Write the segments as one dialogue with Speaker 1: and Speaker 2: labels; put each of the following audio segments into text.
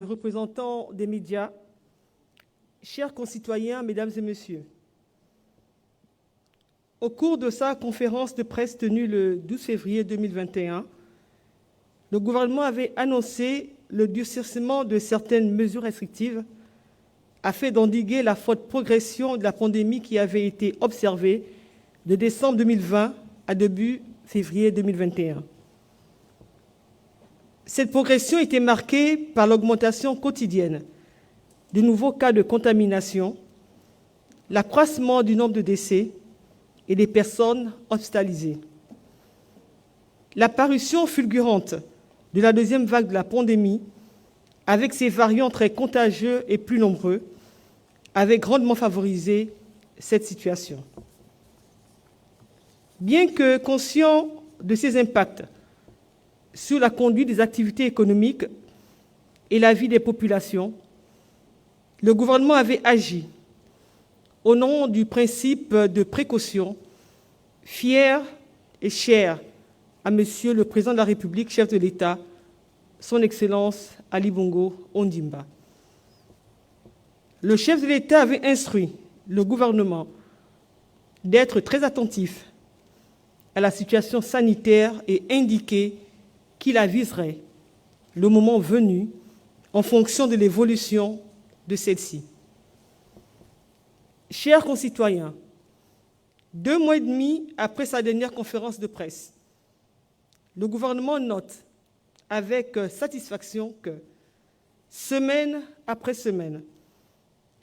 Speaker 1: Représentants des médias, chers concitoyens, mesdames et messieurs, au cours de sa conférence de presse tenue le 12 février 2021, le gouvernement avait annoncé le durcissement de certaines mesures restrictives afin d'endiguer la forte progression de la pandémie qui avait été observée de décembre 2020 à début février 2021. Cette progression était marquée par l'augmentation quotidienne de nouveaux cas de contamination, l'accroissement du nombre de décès et des personnes hospitalisées. L'apparition fulgurante de la deuxième vague de la pandémie, avec ses variants très contagieux et plus nombreux, avait grandement favorisé cette situation. Bien que conscient de ces impacts sur la conduite des activités économiques et la vie des populations, le gouvernement avait agi au nom du principe de précaution, fier et cher à Monsieur le Président de la République, chef de l'État, Son Excellence Ali Bongo Ondimba. Le chef de l'État avait instruit le gouvernement d'être très attentif à la situation sanitaire et indiqué qu'il aviserait le moment venu en fonction de l'évolution de celle-ci. Chers concitoyens, 2 mois et demi après sa dernière conférence de presse, le gouvernement note avec satisfaction que, semaine après semaine,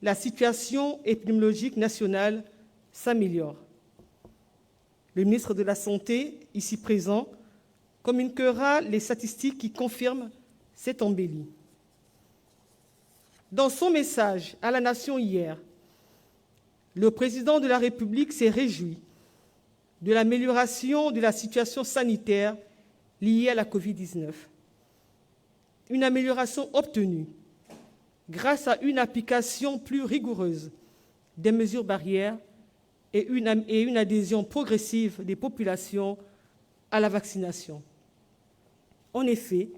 Speaker 1: la situation épidémiologique nationale s'améliore. Le ministre de la Santé, ici présent, communiquera les statistiques qui confirment cette embellie. Dans son message à la nation hier, le président de la République s'est réjoui de l'amélioration de la situation sanitaire liée à la Covid-19. Une amélioration obtenue grâce à une application plus rigoureuse des mesures barrières et une adhésion progressive des populations à la vaccination. En effet,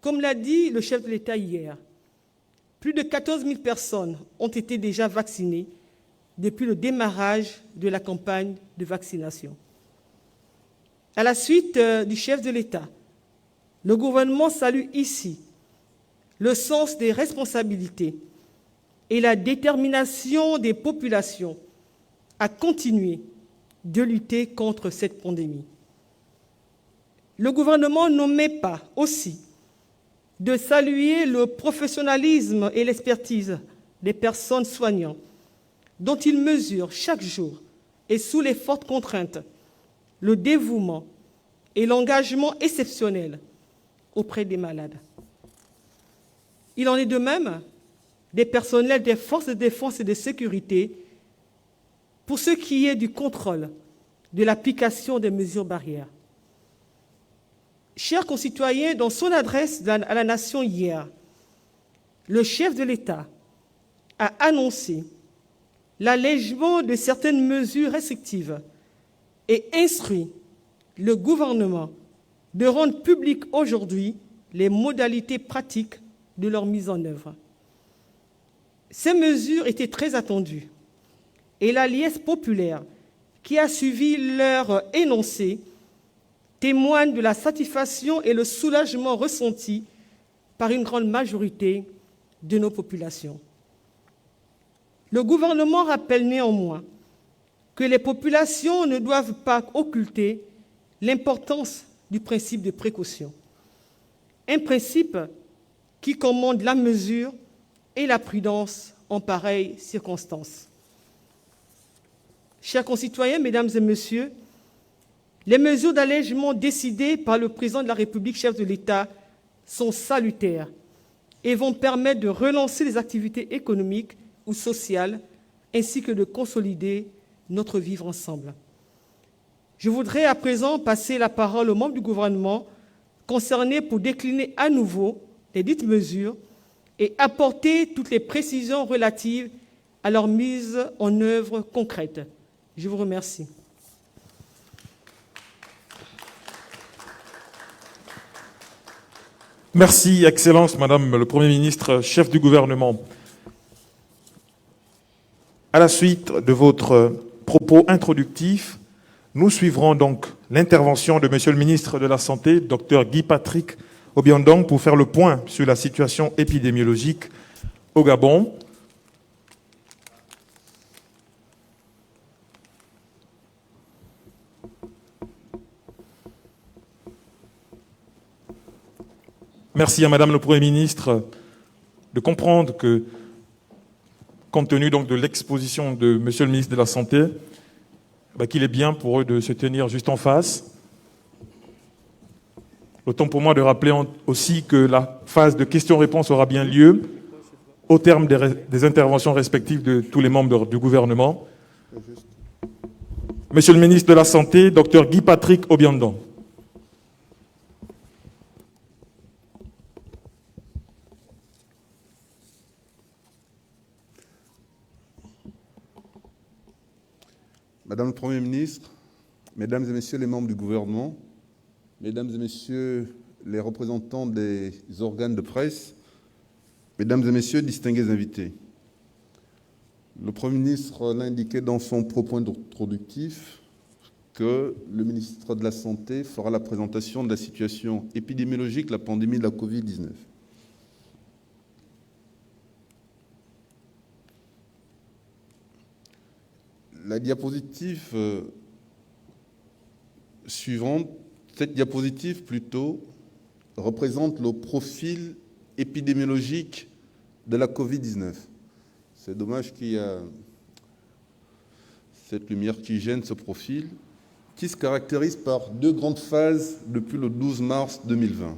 Speaker 1: comme l'a dit le chef de l'État hier, plus de 14 000 personnes ont été déjà vaccinées depuis le démarrage de la campagne de vaccination. À la suite du chef de l'État, le gouvernement salue ici le sens des responsabilités et la détermination des populations à continuer de lutter contre cette pandémie. Le gouvernement n'omet pas aussi de saluer le professionnalisme et l'expertise des personnes soignantes dont il mesure chaque jour et sous les fortes contraintes le dévouement et l'engagement exceptionnel auprès des malades. Il en est de même des personnels des forces de défense et de sécurité pour ce qui est du contrôle de l'application des mesures barrières. Chers concitoyens, dans son adresse à la nation hier, le chef de l'État a annoncé l'allègement de certaines mesures restrictives et instruit le gouvernement de rendre publiques aujourd'hui les modalités pratiques de leur mise en œuvre. Ces mesures étaient très attendues et la liesse populaire qui a suivi leur énoncé témoigne de la satisfaction et le soulagement ressentis par une grande majorité de nos populations. Le gouvernement rappelle néanmoins que les populations ne doivent pas occulter l'importance du principe de précaution, un principe qui commande la mesure et la prudence en pareilles circonstances. Chers concitoyens, mesdames et messieurs, les mesures d'allègement décidées par le président de la République, chef de l'État, sont salutaires et vont permettre de relancer les activités économiques ou sociales, ainsi que de consolider notre vivre ensemble. Je voudrais à présent passer la parole aux membres du gouvernement concernés pour décliner à nouveau les dites mesures et apporter toutes les précisions relatives à leur mise en œuvre concrète. Je vous remercie.
Speaker 2: Merci, Excellence, Madame le Premier ministre, chef du gouvernement. À la suite de votre propos introductif, nous suivrons donc l'intervention de Monsieur le ministre de la Santé, Dr Guy-Patrick Obiandong, pour faire le point sur la situation épidémiologique au Gabon. Merci à Madame le Premier ministre de comprendre que, compte tenu donc de l'exposition de Monsieur le ministre de la Santé, qu'il est bien pour eux de se tenir juste en face. Autant pour moi de rappeler aussi que la phase de questions-réponses aura bien lieu au terme des interventions respectives de tous les membres du gouvernement. Monsieur le ministre de la Santé, Dr Guy-Patrick Obiandong.
Speaker 3: Madame le Premier ministre, Mesdames et Messieurs les membres du gouvernement, Mesdames et Messieurs les représentants des organes de presse, Mesdames et Messieurs, distingués invités, le Premier ministre l'a indiqué dans son propos introductif que le ministre de la Santé fera la présentation de la situation épidémiologique de la pandémie de la Covid-19. La diapositive suivante, cette diapositive plutôt, représente le profil épidémiologique de la Covid-19. C'est dommage qu'il y a cette lumière qui gêne ce profil, qui se caractérise par deux grandes phases depuis le 12 mars 2020.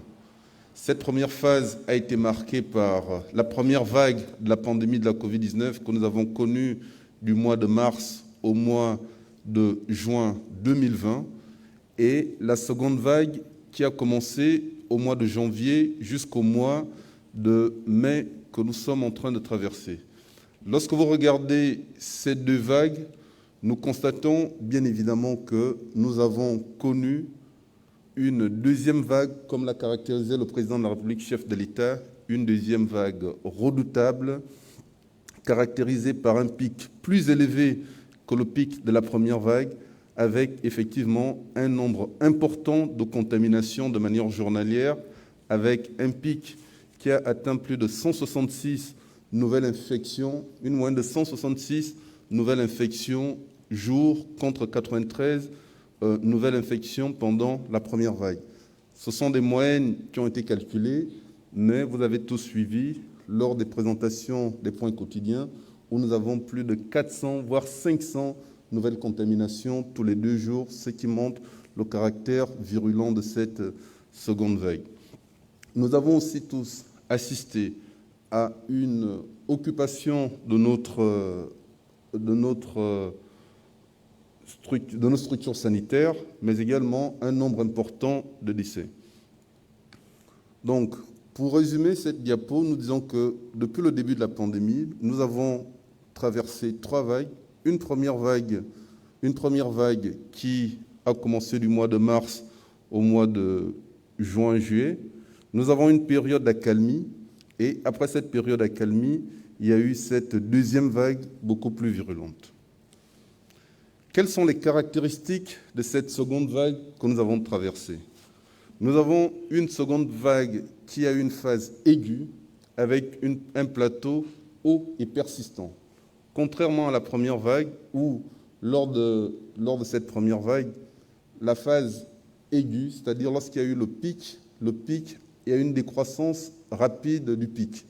Speaker 3: Cette première phase a été marquée par la première vague de la pandémie de la Covid-19 que nous avons connue du mois de mars au mois de juin 2020 et la seconde vague qui a commencé au mois de janvier jusqu'au mois de mai que nous sommes en train de traverser. Lorsque vous regardez ces deux vagues, nous constatons bien évidemment que nous avons connu une deuxième vague, comme l'a caractérisé le président de la République, chef de l'État, une deuxième vague redoutable, caractérisée par un pic plus élevé que le pic de la première vague, avec effectivement un nombre important de contaminations de manière journalière, avec un pic qui a atteint plus de 166 nouvelles infections, une moyenne de 166 nouvelles infections jour contre 93 nouvelles infections pendant la première vague. Ce sont des moyennes qui ont été calculées, mais vous avez tous suivi lors des présentations des points quotidiens où nous avons plus de 400 voire 500 nouvelles contaminations tous les 2 jours, ce qui montre le caractère virulent de cette seconde vague. Nous avons aussi tous assisté à une occupation de nos structures sanitaires, mais également un nombre important de décès. Donc, pour résumer cette diapo, nous disons que depuis le début de la pandémie, nous avons traversé 3 vagues. Une première vague qui a commencé du mois de mars au mois de juin-juillet. Nous avons une période d'accalmie et après cette période d'accalmie, il y a eu cette deuxième vague beaucoup plus virulente. Quelles sont les caractéristiques de cette seconde vague que nous avons traversée? Nous avons une seconde vague qui a eu une phase aiguë avec un plateau haut et persistant. Contrairement à la première vague où, lors de cette première vague, la phase aiguë, c'est-à-dire lorsqu'il y a eu le pic, il y a eu une décroissance rapide du pic.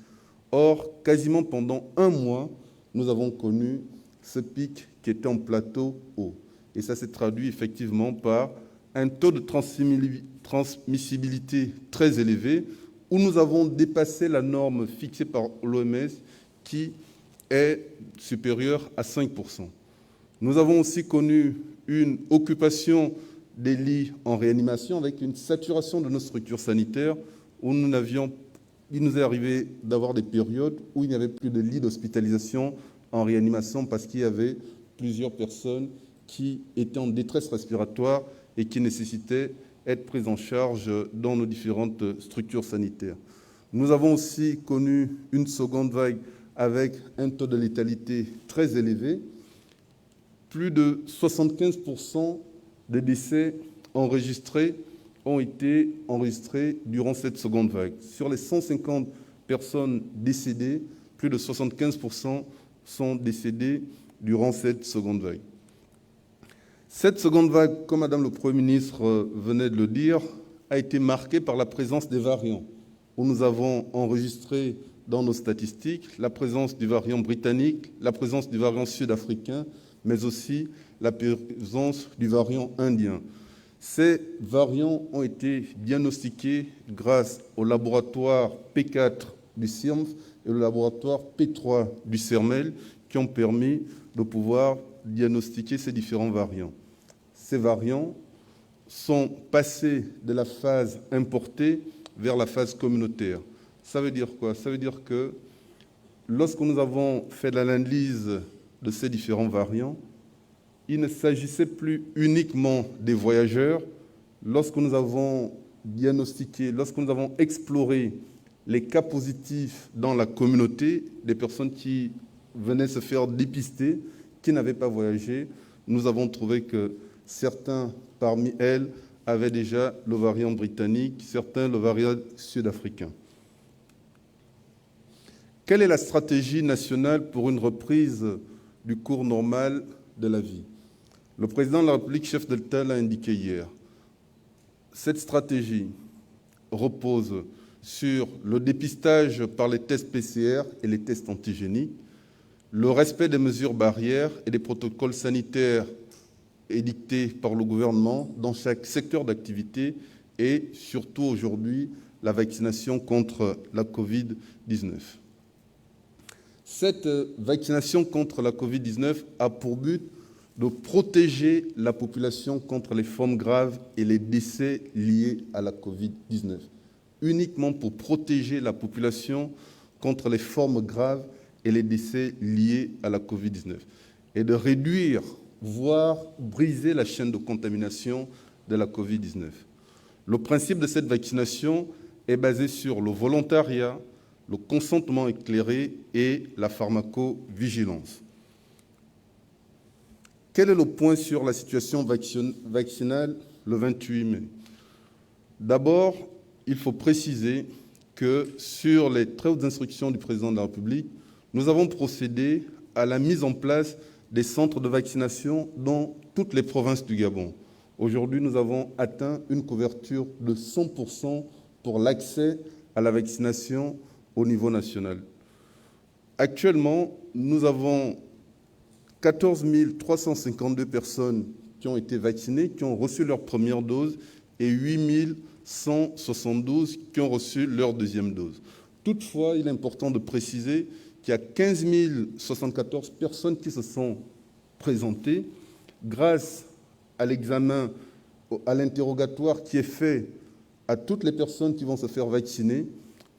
Speaker 3: Or, quasiment pendant 1 mois, nous avons connu ce pic qui était en plateau haut. Et ça s'est traduit effectivement par un taux de transmissibilité très élevé où nous avons dépassé la norme fixée par l'OMS qui est supérieure à 5%. Nous avons aussi connu une occupation des lits en réanimation avec une saturation de nos structures sanitaires où il nous est arrivé d'avoir des périodes où il n'y avait plus de lits d'hospitalisation en réanimation parce qu'il y avait plusieurs personnes qui étaient en détresse respiratoire et qui nécessitaient être prises en charge dans nos différentes structures sanitaires. Nous avons aussi connu une seconde vague avec un taux de létalité très élevé. Plus de 75% des décès enregistrés ont été enregistrés durant cette seconde vague. Sur les 150 personnes décédées, plus de 75% sont décédées durant cette seconde vague. Cette seconde vague, comme Madame le Premier ministre venait de le dire, a été marquée par la présence des variants, où nous avons enregistré dans nos statistiques la présence du variant britannique, la présence du variant sud-africain, mais aussi la présence du variant indien. Ces variants ont été diagnostiqués grâce au laboratoire P4 du CIRMF et au laboratoire P3 du CERMEL qui ont permis de pouvoir diagnostiquer ces différents variants. Ces variants sont passés de la phase importée vers la phase communautaire. Ça veut dire quoi? Ça veut dire que lorsque nous avons fait l'analyse de ces différents variants, il ne s'agissait plus uniquement des voyageurs. Lorsque nous avons diagnostiqué, lorsque nous avons exploré les cas positifs dans la communauté, des personnes qui venaient se faire dépister, qui n'avaient pas voyagé, nous avons trouvé que certains parmi elles avaient déjà le variant britannique, certains le variant sud-africain. Quelle est la stratégie nationale pour une reprise du cours normal de la vie? Le président de la République, chef de l'État, l'a indiqué hier. Cette stratégie repose sur le dépistage par les tests PCR et les tests antigéniques, le respect des mesures barrières et des protocoles sanitaires édictés par le gouvernement dans chaque secteur d'activité et surtout aujourd'hui la vaccination contre la Covid-19. Cette vaccination contre la Covid-19 a pour but de protéger la population contre les formes graves et les décès liés à la Covid-19. Uniquement pour protéger la population contre les formes graves et les décès liés à la Covid-19. Et de réduire, voire briser la chaîne de contamination de la Covid-19. Le principe de cette vaccination est basé sur le volontariat, le consentement éclairé et la pharmacovigilance. Quel est le point sur la situation vaccinale le 28 mai? D'abord, il faut préciser que sur les très hautes instructions du président de la République, nous avons procédé à la mise en place des centres de vaccination dans toutes les provinces du Gabon. Aujourd'hui, nous avons atteint une couverture de 100% pour l'accès à la vaccination au niveau national. Actuellement, nous avons 14 352 personnes qui ont été vaccinées, qui ont reçu leur première dose, et 8 172 qui ont reçu leur deuxième dose. Toutefois, il est important de préciser qu'il y a 15 074 personnes qui se sont présentées grâce à l'examen, à l'interrogatoire qui est fait à toutes les personnes qui vont se faire vacciner.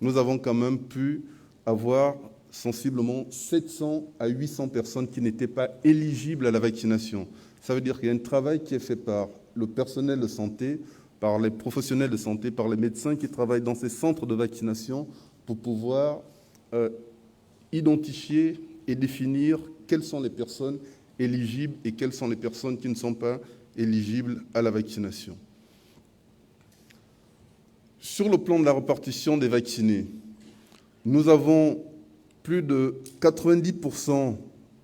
Speaker 3: Nous avons quand même pu avoir sensiblement 700 à 800 personnes qui n'étaient pas éligibles à la vaccination. Ça veut dire qu'il y a un travail qui est fait par le personnel de santé, par les professionnels de santé, par les médecins qui travaillent dans ces centres de vaccination pour pouvoir identifier et définir quelles sont les personnes éligibles et quelles sont les personnes qui ne sont pas éligibles à la vaccination. Sur le plan de la répartition des vaccinés, nous avons plus de 90%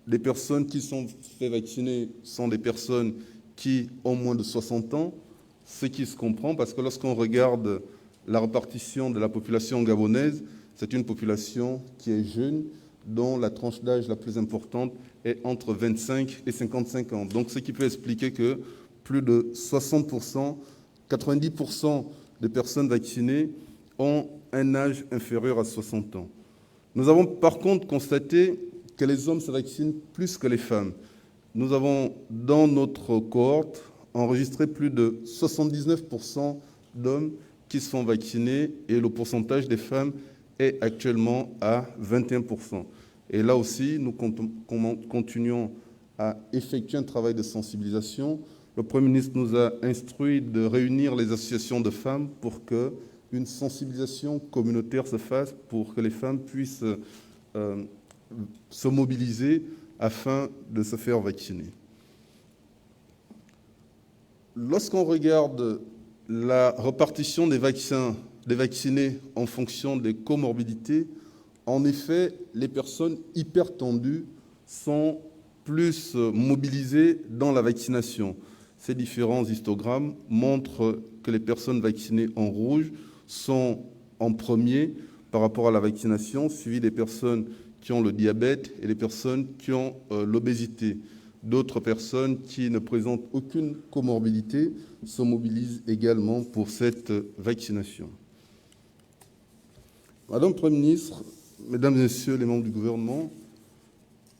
Speaker 3: des personnes qui sont fait vacciner sont des personnes qui ont moins de 60 ans, ce qui se comprend parce que lorsqu'on regarde la répartition de la population gabonaise, c'est une population qui est jeune, dont la tranche d'âge la plus importante est entre 25 et 55 ans. Donc, ce qui peut expliquer que plus de 60%, 90% des personnes vaccinées ont un âge inférieur à 60 ans. Nous avons par contre constaté que les hommes se vaccinent plus que les femmes. Nous avons, dans notre cohorte, enregistré plus de 79% d'hommes qui sont vaccinés et le pourcentage des femmes est actuellement à 21%. Et là aussi, nous continuons à effectuer un travail de sensibilisation le Premier ministre nous a instruit de réunir les associations de femmes pour qu'une sensibilisation communautaire se fasse, pour que les femmes puissent se mobiliser afin de se faire vacciner. Lorsqu'on regarde la répartition des vaccinés en fonction des comorbidités, en effet, les personnes hypertendues sont plus mobilisées dans la vaccination. Ces différents histogrammes montrent que les personnes vaccinées en rouge sont en premier par rapport à la vaccination, suivi des personnes qui ont le diabète et les personnes qui ont l'obésité. D'autres personnes qui ne présentent aucune comorbidité se mobilisent également pour cette vaccination. Madame la Première ministre, Mesdames et Messieurs les membres du gouvernement,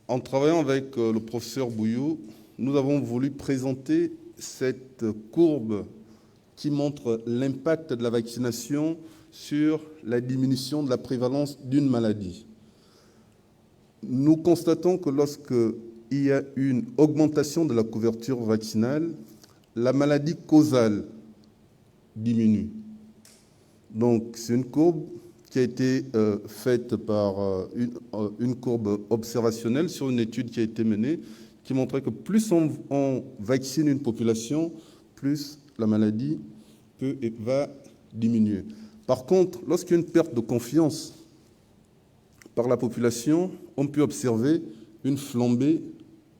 Speaker 3: en travaillant avec le professeur Bouillot, nous avons voulu présenter cette courbe qui montre l'impact de la vaccination sur la diminution de la prévalence d'une maladie. Nous constatons que lorsqu'il y a une augmentation de la couverture vaccinale, la maladie causale diminue. Donc, c'est une courbe qui a été faite par une courbe observationnelle sur une étude qui a été menée, qui montrait que plus on vaccine une population, plus la maladie va diminuer. Par contre, lorsqu'il y a une perte de confiance par la population, on peut observer une flambée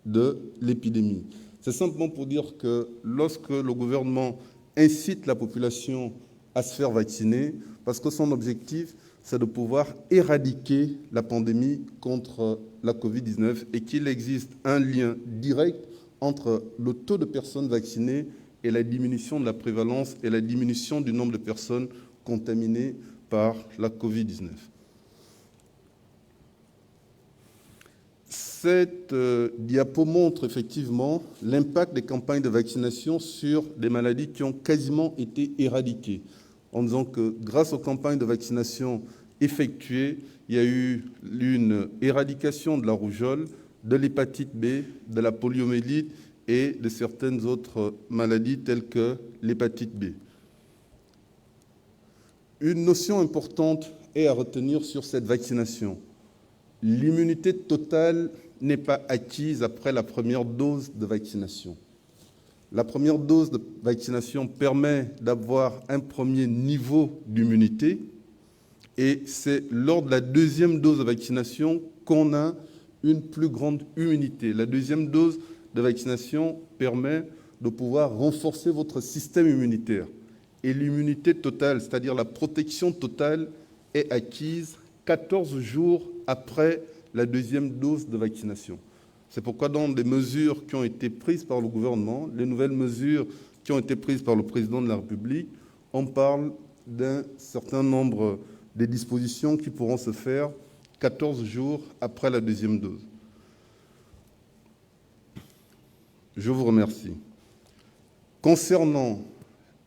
Speaker 3: de l'épidémie. C'est simplement pour dire que lorsque le gouvernement incite la population à se faire vacciner, parce que son objectif, c'est de pouvoir éradiquer la pandémie contre la Covid-19 et qu'il existe un lien direct entre le taux de personnes vaccinées et la diminution de la prévalence et la diminution du nombre de personnes contaminées par la Covid-19. Cette diapo montre effectivement l'impact des campagnes de vaccination sur des maladies qui ont quasiment été éradiquées, en disant que grâce aux campagnes de vaccination effectuées, il y a eu une éradication de la rougeole, de l'hépatite B, de la poliomyélite et de certaines autres maladies telles que l'hépatite B. Une notion importante est à retenir sur cette vaccination. L'immunité totale n'est pas acquise après la première dose de vaccination. La première dose de vaccination permet d'avoir un premier niveau d'immunité et c'est lors de la deuxième dose de vaccination qu'on a une plus grande immunité. La deuxième dose de vaccination permet de pouvoir renforcer votre système immunitaire. Et l'immunité totale, c'est-à-dire la protection totale, est acquise 14 jours après la deuxième dose de vaccination. C'est pourquoi dans les mesures qui ont été prises par le gouvernement, les nouvelles mesures qui ont été prises par le président de la République, on parle d'un certain nombre de dispositions qui pourront se faire 14 jours après la deuxième dose. Je vous remercie. Concernant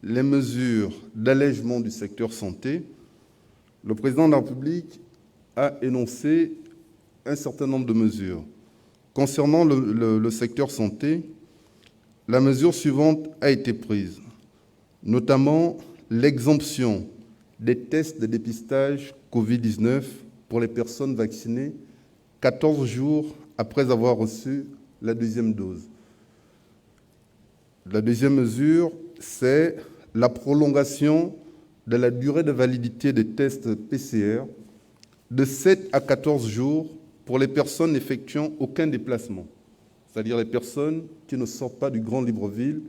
Speaker 3: les mesures d'allègement du secteur santé, le président de la République a énoncé un certain nombre de mesures. Concernant le secteur santé, la mesure suivante a été prise, notamment l'exemption des tests de dépistage Covid-19 pour les personnes vaccinées 14 jours après avoir reçu la deuxième dose. La deuxième mesure, c'est la prolongation de la durée de validité des tests PCR de 7 à 14 jours pour les personnes n'effectuant aucun déplacement, c'est-à-dire les personnes qui ne sortent pas du Grand Libreville.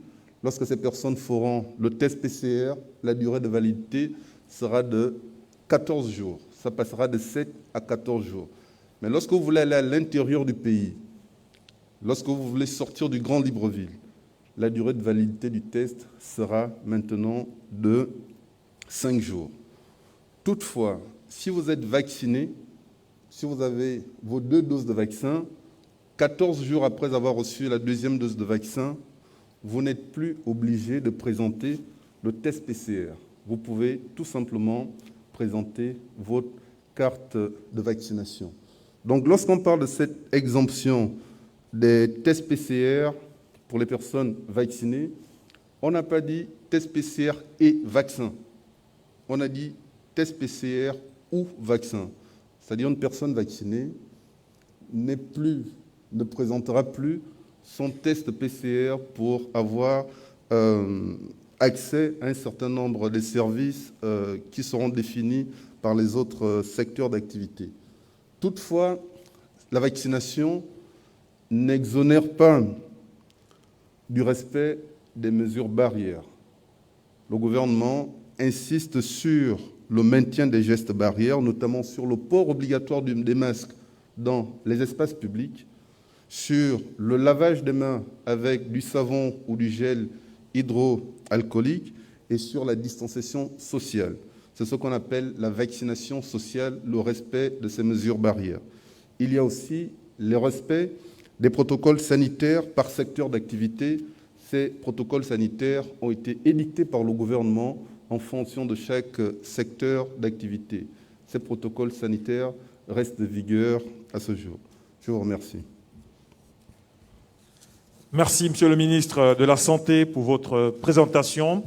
Speaker 3: Lorsque ces personnes feront le test PCR, la durée de validité sera de 14 jours. Ça passera de 7 à 14 jours. Mais lorsque vous voulez aller à l'intérieur du pays, lorsque vous voulez sortir du Grand Libreville, la durée de validité du test sera maintenant de 5 jours. Toutefois, si vous êtes vacciné, si vous avez vos 2 doses de vaccin, 14 jours après avoir reçu la deuxième dose de vaccin, vous n'êtes plus obligé de présenter le test PCR. Vous pouvez tout simplement présenter votre carte de vaccination. Donc, lorsqu'on parle de cette exemption des tests PCR pour les personnes vaccinées, on n'a pas dit test PCR et vaccin. On a dit test PCR ou vaccin. C'est-à-dire une personne vaccinée ne présentera plus son test PCR pour avoir accès à un certain nombre de services qui seront définis par les autres secteurs d'activité. Toutefois, la vaccination n'exonère pas du respect des mesures barrières. Le gouvernement insiste sur le maintien des gestes barrières, notamment sur le port obligatoire des masques dans les espaces publics, sur le lavage des mains avec du savon ou du gel hydroalcoolique et sur la distanciation sociale. C'est ce qu'on appelle la vaccination sociale, le respect de ces mesures barrières. Il y a aussi le respect des protocoles sanitaires par secteur d'activité. Ces protocoles sanitaires ont été édictés par le gouvernement en fonction de chaque secteur d'activité. Ces protocoles sanitaires restent de vigueur à ce jour. Je vous remercie.
Speaker 2: Merci, Monsieur le ministre de la Santé, pour votre présentation.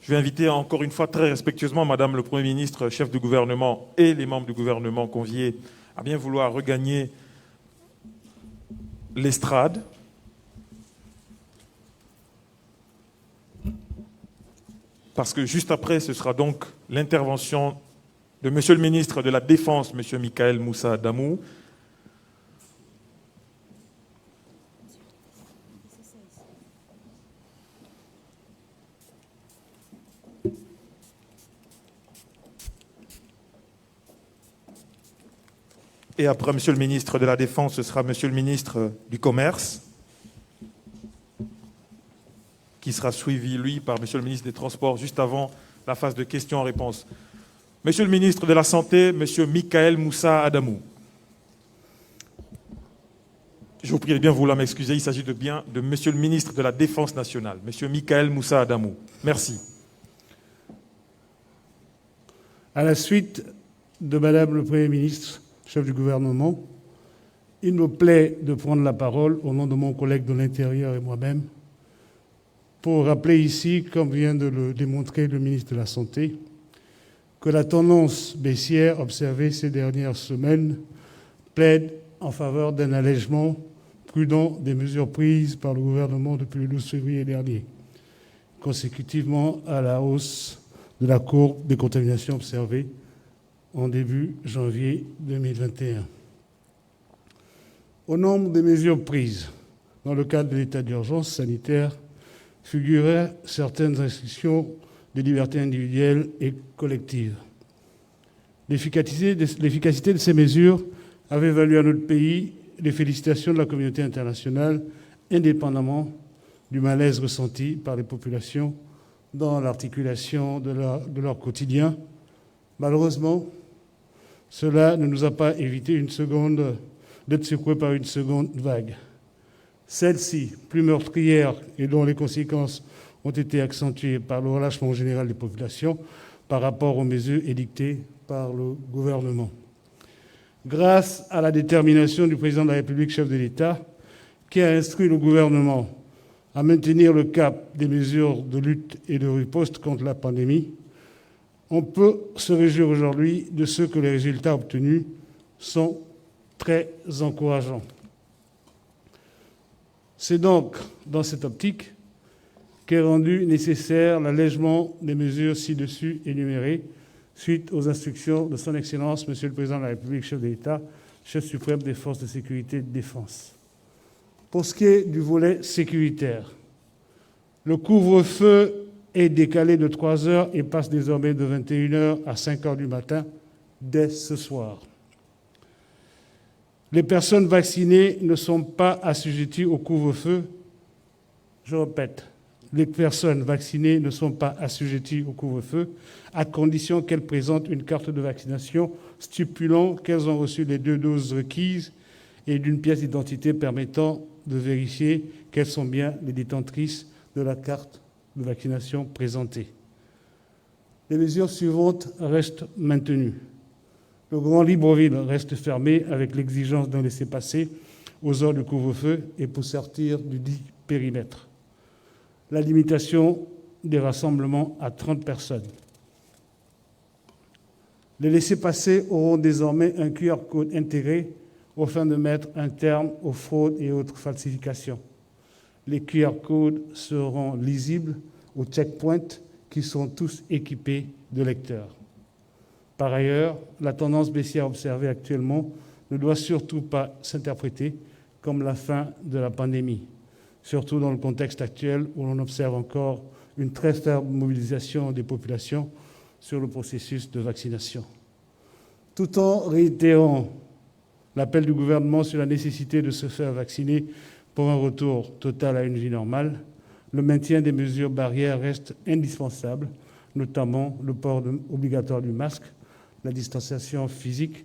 Speaker 2: Je vais inviter encore une fois très respectueusement Madame le Premier ministre, chef du gouvernement et les membres du gouvernement conviés à bien vouloir regagner l'estrade. Parce que juste après, ce sera donc l'intervention de Monsieur le ministre de la Défense, Monsieur Michael Moussa Adamou. Et après Monsieur le ministre de la Défense, ce sera Monsieur le ministre du Commerce, qui sera suivi, lui, par Monsieur le ministre des Transports, juste avant la phase de questions-réponses. Monsieur le ministre de la Santé, Monsieur Michael Moussa Adamou. Je vous prie de bien vouloir m'excuser, il s'agit de Monsieur le ministre de la Défense nationale, Monsieur Michael Moussa Adamou. Merci.
Speaker 4: À la suite de Madame le Premier ministre, chef du gouvernement, il me plaît de prendre la parole au nom de mon collègue de l'Intérieur et moi-même pour rappeler ici, comme vient de le démontrer le ministre de la Santé, que la tendance baissière observée ces dernières semaines plaide en faveur d'un allègement prudent des mesures prises par le gouvernement depuis le 12 février dernier, consécutivement à la hausse de la courbe des contaminations observées en début janvier 2021. Au nombre des mesures prises dans le cadre de l'état d'urgence sanitaire figuraient certaines restrictions des libertés individuelles et collectives. L'efficacité de ces mesures avait valu à notre pays les félicitations de la communauté internationale, indépendamment du malaise ressenti par les populations dans l'articulation de leur quotidien. Malheureusement, cela ne nous a pas évité d'être secoués par une seconde vague. Celle-ci, plus meurtrière et dont les conséquences ont été accentuées par le relâchement général des populations par rapport aux mesures édictées par le gouvernement. Grâce à la détermination du président de la République, chef de l'État, qui a instruit le gouvernement à maintenir le cap des mesures de lutte et de riposte contre la pandémie, on peut se réjouir aujourd'hui de ce que les résultats obtenus sont très encourageants. C'est donc dans cette optique qu'est rendu nécessaire l'allègement des mesures ci-dessus énumérées suite aux instructions de son Excellence, Monsieur le Président de la République, chef de l'État, chef suprême des forces de sécurité et de défense. Pour ce qui est du volet sécuritaire, le couvre-feu est décalé de 3 heures et passe désormais de 21h à 5h du matin dès ce soir. Les personnes vaccinées ne sont pas assujetties au couvre-feu. Je répète, les personnes vaccinées ne sont pas assujetties au couvre-feu à condition qu'elles présentent une carte de vaccination stipulant qu'elles ont reçu les 2 doses requises et d'une pièce d'identité permettant de vérifier qu'elles sont bien les détentrices de la carte de vaccination présentée. Les mesures suivantes restent maintenues. Le Grand Libreville reste fermé avec l'exigence d'un laissez-passer aux heures de couvre-feu et pour sortir du dit périmètre. La limitation des rassemblements à 30 personnes. Les laissez-passer auront désormais un QR code intégré afin de mettre un terme aux fraudes et autres falsifications. Les QR codes seront lisibles aux checkpoints qui sont tous équipés de lecteurs. Par ailleurs, la tendance baissière observée actuellement ne doit surtout pas s'interpréter comme la fin de la pandémie, surtout dans le contexte actuel où l'on observe encore une très faible mobilisation des populations sur le processus de vaccination. Tout en réitérant l'appel du gouvernement sur la nécessité de se faire vacciner pour un retour total à une vie normale, le maintien des mesures barrières reste indispensable, notamment le port obligatoire du masque, la distanciation physique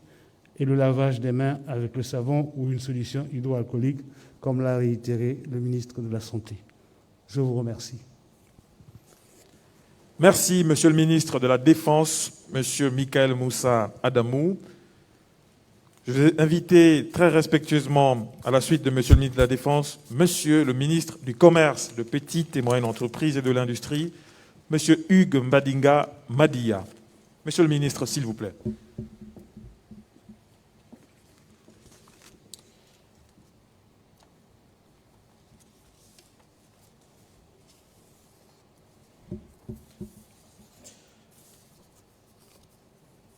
Speaker 4: et le lavage des mains avec le savon ou une solution hydroalcoolique, comme l'a réitéré le ministre de la Santé. Je vous remercie.
Speaker 2: Merci, Monsieur le ministre de la Défense, Monsieur Michael Moussa Adamou. Je vais inviter très respectueusement, à la suite de Monsieur le ministre de la Défense, Monsieur le ministre du Commerce, de Petites et Moyennes Entreprises et de l'Industrie, Monsieur Hugues Mbadinga Madia. Monsieur le ministre, s'il vous plaît.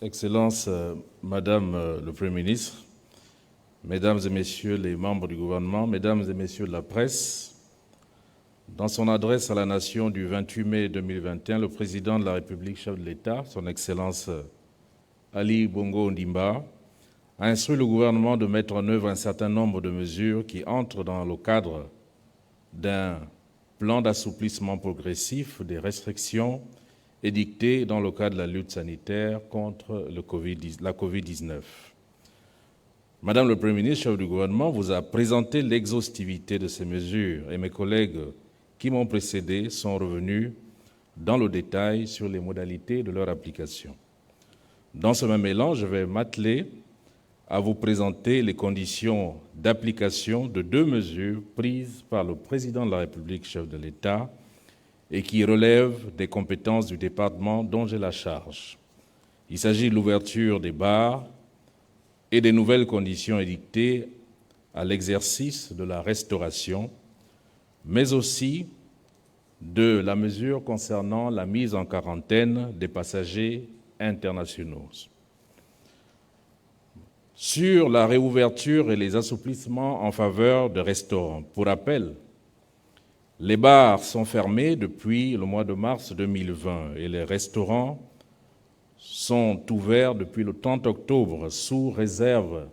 Speaker 5: Excellences, Madame le Premier ministre, Mesdames et Messieurs les membres du gouvernement, Mesdames et Messieurs de la presse, dans son adresse à la nation du 28 mai 2021, le Président de la République, chef de l'État, son Excellence Ali Bongo Ondimba, a instruit le gouvernement de mettre en œuvre un certain nombre de mesures qui entrent dans le cadre d'un plan d'assouplissement progressif des restrictions édictées dans le cadre de la lutte sanitaire contre la Covid-19. Madame le Premier ministre, chef du gouvernement, vous a présenté l'exhaustivité de ces mesures et mes collègues qui m'ont précédé sont revenus dans le détail sur les modalités de leur application. Dans ce même élan, je vais m'atteler à vous présenter les conditions d'application de deux mesures prises par le Président de la République, chef de l'État, et qui relèvent des compétences du département dont j'ai la charge. Il s'agit de l'ouverture des bars et des nouvelles conditions édictées à l'exercice de la restauration, mais aussi de la mesure concernant la mise en quarantaine des passagers internationaux. Sur la réouverture et les assouplissements en faveur de restaurants, pour rappel, les bars sont fermés depuis le mois de mars 2020 et les restaurants sont ouverts depuis le 30 octobre sous réserve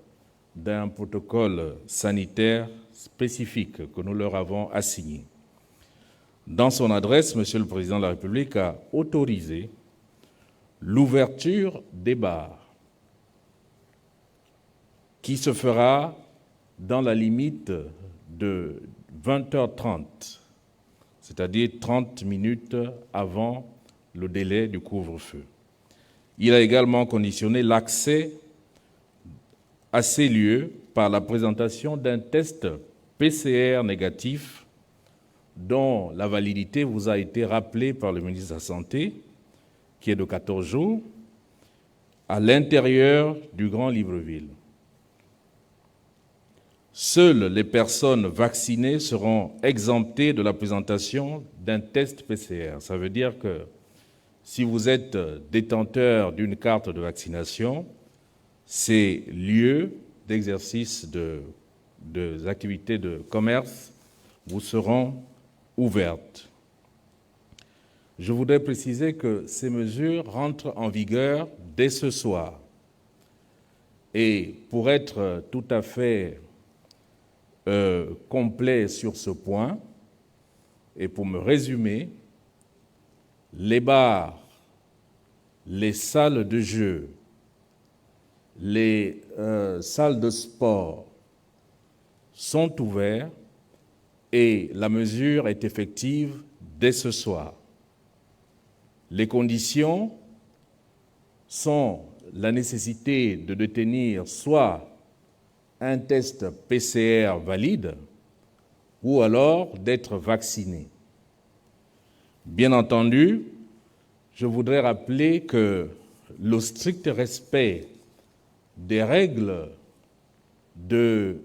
Speaker 5: d'un protocole sanitaire spécifique que nous leur avons assigné. Dans son adresse, Monsieur le Président de la République a autorisé l'ouverture des bars qui se fera dans la limite de 20h30, c'est-à-dire 30 minutes avant le délai du couvre-feu. Il a également conditionné l'accès à ces lieux par la présentation d'un test PCR négatif dont la validité vous a été rappelée par le ministre de la Santé, qui est de 14 jours, à l'intérieur du Grand Libreville. Seules les personnes vaccinées seront exemptées de la présentation d'un test PCR. Ça veut dire que si vous êtes détenteur d'une carte de vaccination, ces lieux d'exercice des activités de commerce vous seront ouvertes. Je voudrais préciser que ces mesures rentrent en vigueur dès ce soir. Et pour être tout à fait complet sur ce point, et pour me résumer, les bars, les salles de jeu, les salles de sport sont ouverts et la mesure est effective dès ce soir. Les conditions sont la nécessité de détenir soit un test PCR valide ou alors d'être vacciné. Bien entendu, je voudrais rappeler que le strict respect des règles de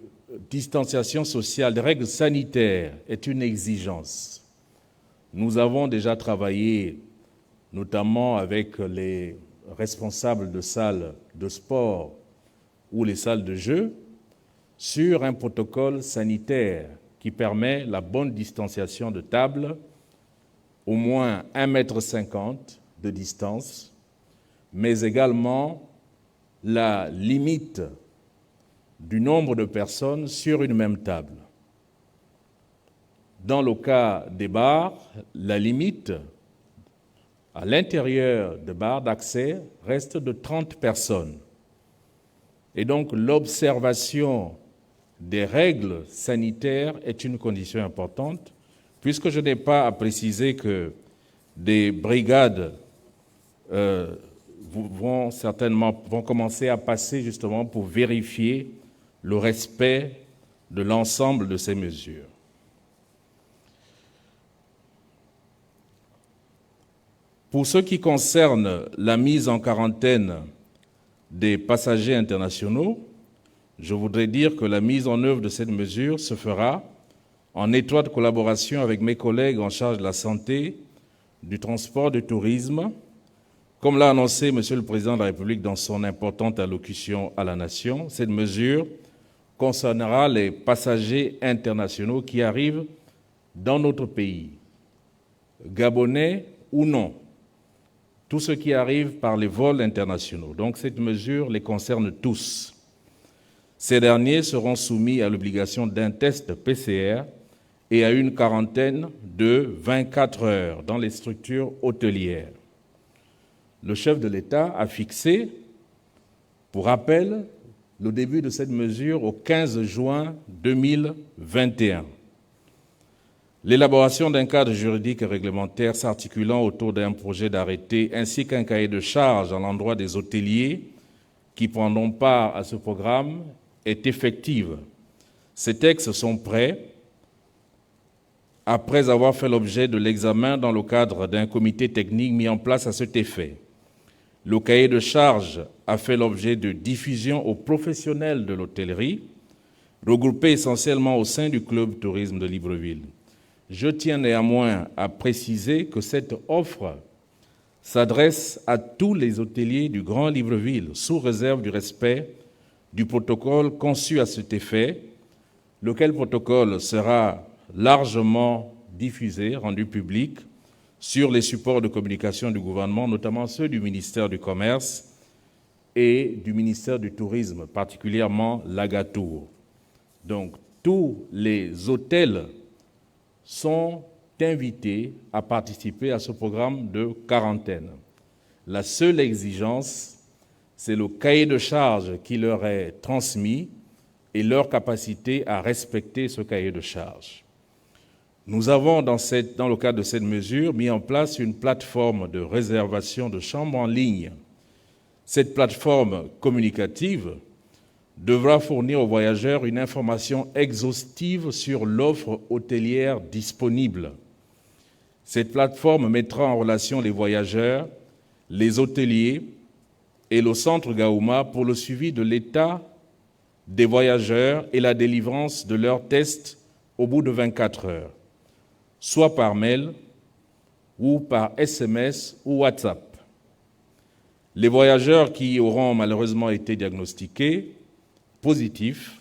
Speaker 5: distanciation sociale, des règles sanitaires, est une exigence. Nous avons déjà travaillé, notamment avec les responsables de salles de sport ou les salles de jeu, sur un protocole sanitaire qui permet la bonne distanciation de table, au moins 1,50 m de distance, mais également la limite du nombre de personnes sur une même table. Dans le cas des bars, la limite à l'intérieur des bars d'accès reste de 30 personnes. Et donc l'observation des règles sanitaires est une condition importante, puisque je n'ai pas à préciser que des brigades vont commencer à passer justement pour vérifier le respect de l'ensemble de ces mesures. Pour ce qui concerne la mise en quarantaine des passagers internationaux, je voudrais dire que la mise en œuvre de cette mesure se fera en étroite collaboration avec mes collègues en charge de la santé, du transport, du tourisme. Comme l'a annoncé M. le Président de la République dans son importante allocution à la Nation, cette mesure concernera les passagers internationaux qui arrivent dans notre pays, gabonais ou non, tous ceux qui arrivent par les vols internationaux. Donc cette mesure les concerne tous. Ces derniers seront soumis à l'obligation d'un test PCR et à une quarantaine de 24 heures dans les structures hôtelières. Le chef de l'État a fixé, pour rappel, le début de cette mesure au 15 juin 2021. L'élaboration d'un cadre juridique et réglementaire s'articulant autour d'un projet d'arrêté ainsi qu'un cahier de charges à l'endroit des hôteliers qui prendront part à ce programme est effective. Ces textes sont prêts après avoir fait l'objet de l'examen dans le cadre d'un comité technique mis en place à cet effet. Le cahier de charges a fait l'objet de diffusion aux professionnels de l'hôtellerie, regroupés essentiellement au sein du club tourisme de Libreville. Je tiens néanmoins à préciser que cette offre s'adresse à tous les hôteliers du Grand Libreville, sous réserve du respect du protocole conçu à cet effet, lequel protocole sera largement diffusé, rendu public, sur les supports de communication du gouvernement, notamment ceux du ministère du Commerce et du ministère du Tourisme, particulièrement l'Agatour. Donc, tous les hôtels sont invités à participer à ce programme de quarantaine. La seule exigence, c'est le cahier de charges qui leur est transmis et leur capacité à respecter ce cahier de charges. Nous avons, dans le cadre de cette mesure, mis en place une plateforme de réservation de chambres en ligne. Cette plateforme communicative devra fournir aux voyageurs une information exhaustive sur l'offre hôtelière disponible. Cette plateforme mettra en relation les voyageurs, les hôteliers et le centre Gaouma pour le suivi de l'état des voyageurs et la délivrance de leurs tests au bout de 24 heures, soit par mail ou par SMS ou WhatsApp. Les voyageurs qui auront malheureusement été diagnostiqués positifs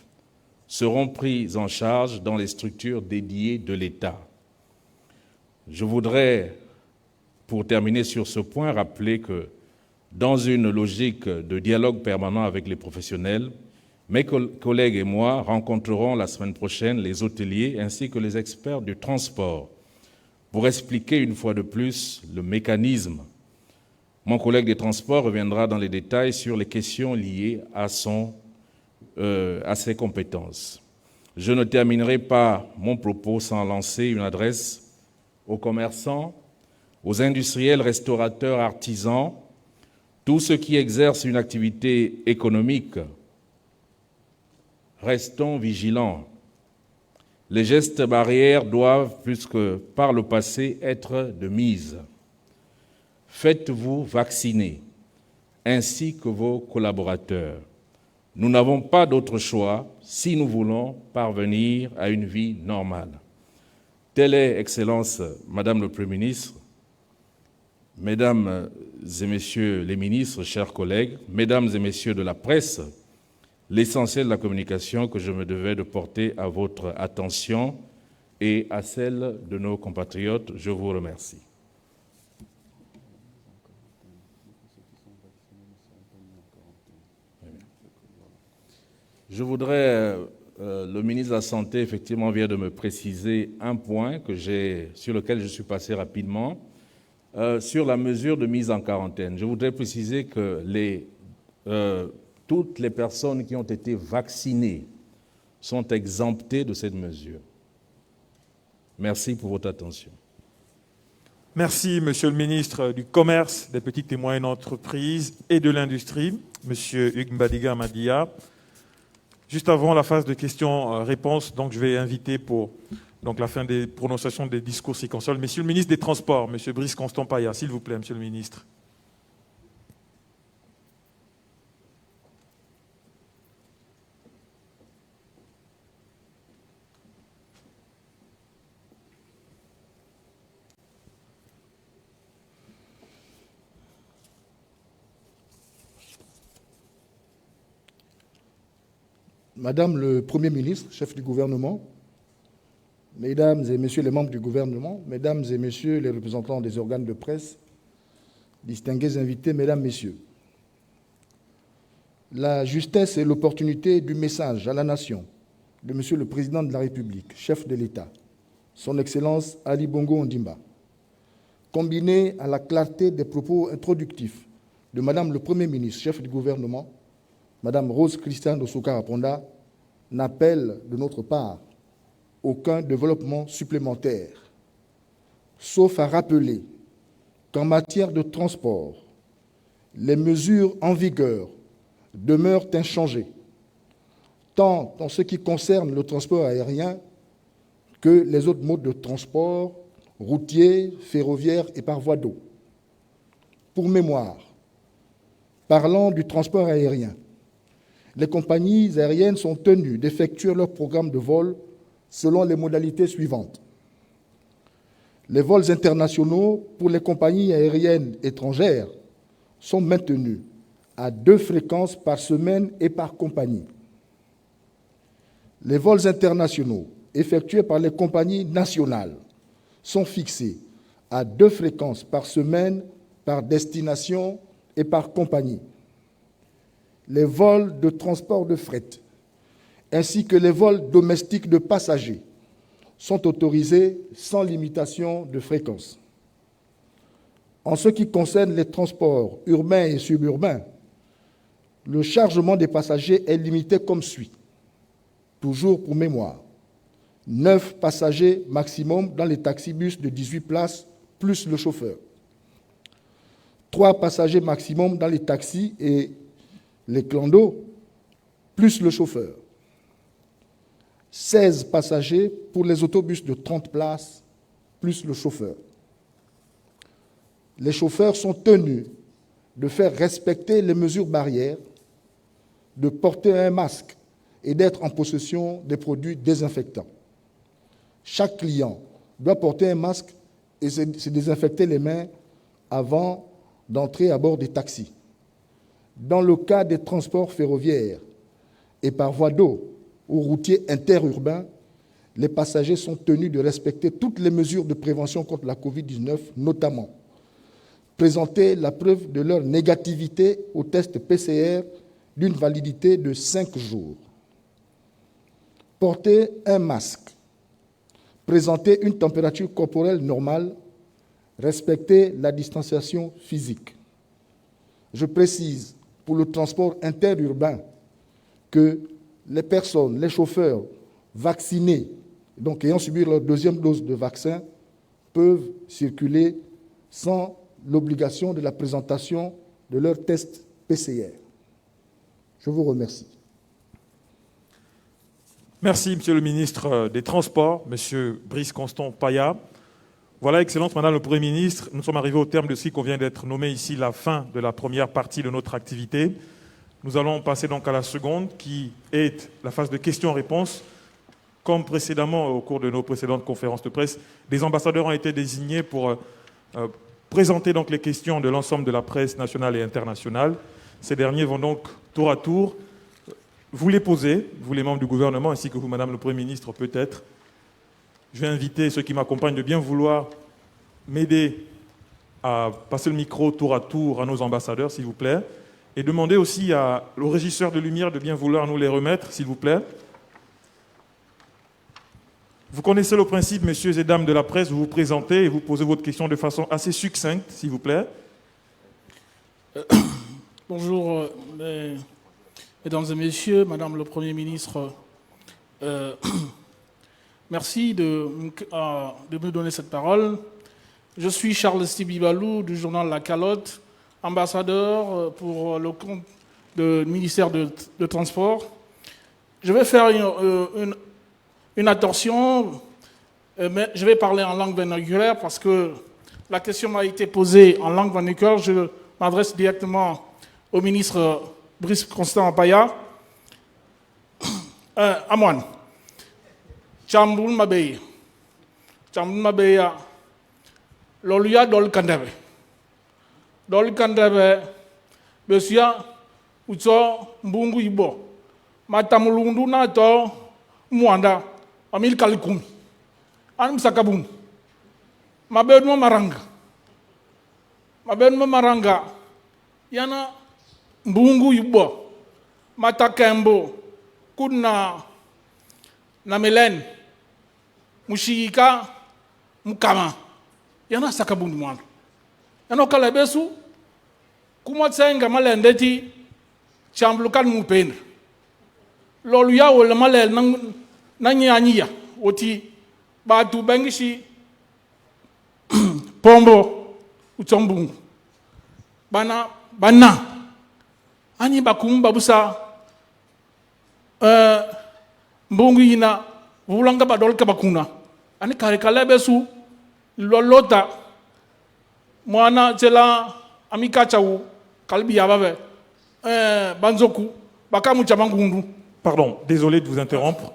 Speaker 5: seront pris en charge dans les structures dédiées de l'État. Je voudrais, pour terminer sur ce point, rappeler que dans une logique de dialogue permanent avec les professionnels, mes collègues et moi rencontrerons la semaine prochaine les hôteliers ainsi que les experts du transport pour expliquer une fois de plus le mécanisme. Mon collègue des transports reviendra dans les détails sur les questions liées à ses compétences. Je ne terminerai pas mon propos sans lancer une adresse aux commerçants, aux industriels, restaurateurs, artisans, tous ceux qui exercent une activité économique restons vigilants. Les gestes barrières doivent, plus que par le passé, être de mise. Faites-vous vacciner, ainsi que vos collaborateurs. Nous n'avons pas d'autre choix si nous voulons parvenir à une vie normale. Telle est, Excellence, Madame le Premier ministre, Mesdames et Messieurs les ministres, chers collègues, Mesdames et Messieurs de la presse, l'essentiel de la communication que je me devais de porter à votre attention et à celle de nos compatriotes. Je vous remercie. Je voudrais, le ministre de la Santé, effectivement, vient de me préciser un point sur lequel je suis passé rapidement, sur la mesure de mise en quarantaine. Je voudrais préciser que toutes les personnes qui ont été vaccinées sont exemptées de cette mesure. Merci pour votre attention.
Speaker 2: Merci, Monsieur le ministre du Commerce, des petites et moyennes entreprises et de l'Industrie, Monsieur Hugues Mbadiga Madia. Juste avant la phase de questions-réponses, donc je vais inviter pour la fin des prononciations des discours circonsoles, Monsieur le ministre des Transports, Monsieur Brice Constant Paya, s'il vous plaît, Monsieur le ministre.
Speaker 6: Madame le Premier ministre, chef du gouvernement, Mesdames et Messieurs les membres du gouvernement, Mesdames et Messieurs les représentants des organes de presse, distingués invités, Mesdames, Messieurs, la justesse et l'opportunité du message à la nation de Monsieur le Président de la République, chef de l'État, Son Excellence Ali Bongo Ondimba, combinée à la clarté des propos introductifs de Madame le Premier ministre, chef du gouvernement, Madame Rose Christiane Ossouka-Aponda, n'appelle de notre part aucun développement supplémentaire, sauf à rappeler qu'en matière de transport, les mesures en vigueur demeurent inchangées, tant en ce qui concerne le transport aérien que les autres modes de transport, routier, ferroviaire et par voie d'eau. Pour mémoire, parlant du transport aérien, les compagnies aériennes sont tenues d'effectuer leur programme de vol selon les modalités suivantes. Les vols internationaux pour les compagnies aériennes étrangères sont maintenus à 2 fréquences par semaine et par compagnie. Les vols internationaux effectués par les compagnies nationales sont fixés à 2 fréquences par semaine, par destination et par compagnie. Les vols de transport de fret, ainsi que les vols domestiques de passagers, sont autorisés sans limitation de fréquence. En ce qui concerne les transports urbains et suburbains, le chargement des passagers est limité comme suit. Toujours pour mémoire, 9 passagers maximum dans les taxibus de 18 places, plus le chauffeur. 3 passagers maximum dans les taxis et les clandos, plus le chauffeur. 16 passagers pour les autobus de 30 places, plus le chauffeur. Les chauffeurs sont tenus de faire respecter les mesures barrières, de porter un masque et d'être en possession des produits désinfectants. Chaque client doit porter un masque et se désinfecter les mains avant d'entrer à bord des taxis. Dans le cas des transports ferroviaires et par voie d'eau ou routiers interurbains, les passagers sont tenus de respecter toutes les mesures de prévention contre la Covid-19, notamment présenter la preuve de leur négativité au test PCR d'une validité de 5 jours, porter un masque, présenter une température corporelle normale, respecter la distanciation physique. Je précise, pour le transport interurbain, que les personnes, les chauffeurs vaccinés, donc ayant subi leur 2e dose de vaccin, peuvent circuler sans l'obligation de la présentation de leur test PCR. Je vous remercie.
Speaker 2: Merci, Monsieur le ministre des Transports, Monsieur Brice Constant Paya. Voilà, Excellence, Madame le Premier ministre, nous sommes arrivés au terme de ce qu'on vient d'être nommé ici, la fin de la première partie de notre activité. Nous allons passer donc à la seconde, qui est la phase de questions-réponses. Comme précédemment, au cours de nos précédentes conférences de presse, des ambassadeurs ont été désignés pour présenter donc les questions de l'ensemble de la presse nationale et internationale. Ces derniers vont donc tour à tour vous les poser, vous les membres du gouvernement, ainsi que vous, Madame le Premier ministre, peut-être. Je vais inviter ceux qui m'accompagnent de bien vouloir m'aider à passer le micro tour à tour à nos ambassadeurs, s'il vous plaît, et demander aussi au régisseur de lumière de bien vouloir nous les remettre, s'il vous plaît. Vous connaissez le principe, messieurs et dames de la presse, vous vous présentez et vous posez votre question de façon assez succincte, s'il vous plaît.
Speaker 7: Bonjour, mesdames et messieurs, Madame le Premier ministre. Merci de me donner cette parole. Je suis Charles Stibibalou du journal La Calotte, ambassadeur pour le compte du ministère de Transport. Je vais faire une attention, mais je vais parler en langue vernaculaire parce que la question m'a été posée en langue vernaculaire. Je m'adresse directement au ministre Brice Constant Paya. Amouane. Chamboul Mabeya. Chamboul Mabeya. Loluya Dol Kandebe. Dol Kandebe. Besia Utso Mbungu Ibo. Matamulundu na to Mwanda. Amil Kalikumi. Anum Sakabum. Mabedmo Maranga. Mabedmo Maranga. Yana Mbungu Ibo. Matakembo. Kuna na Melen. Mushika Mukama. Yana Sakabum Mwana. Yana Kalabesu. Kumatsenga malendeti. Chamblukan Mupenda. Loluya wala malel nanyanya oti batu bangishi pombo utombungu bana ani bakumba busa mbungu ina vulanga badol kabakuna ani karikale besu lolota mwana tela amika chawu kalbi yababe banzoku bakamu chamangundu.
Speaker 2: Pardon, désolé de vous interrompre.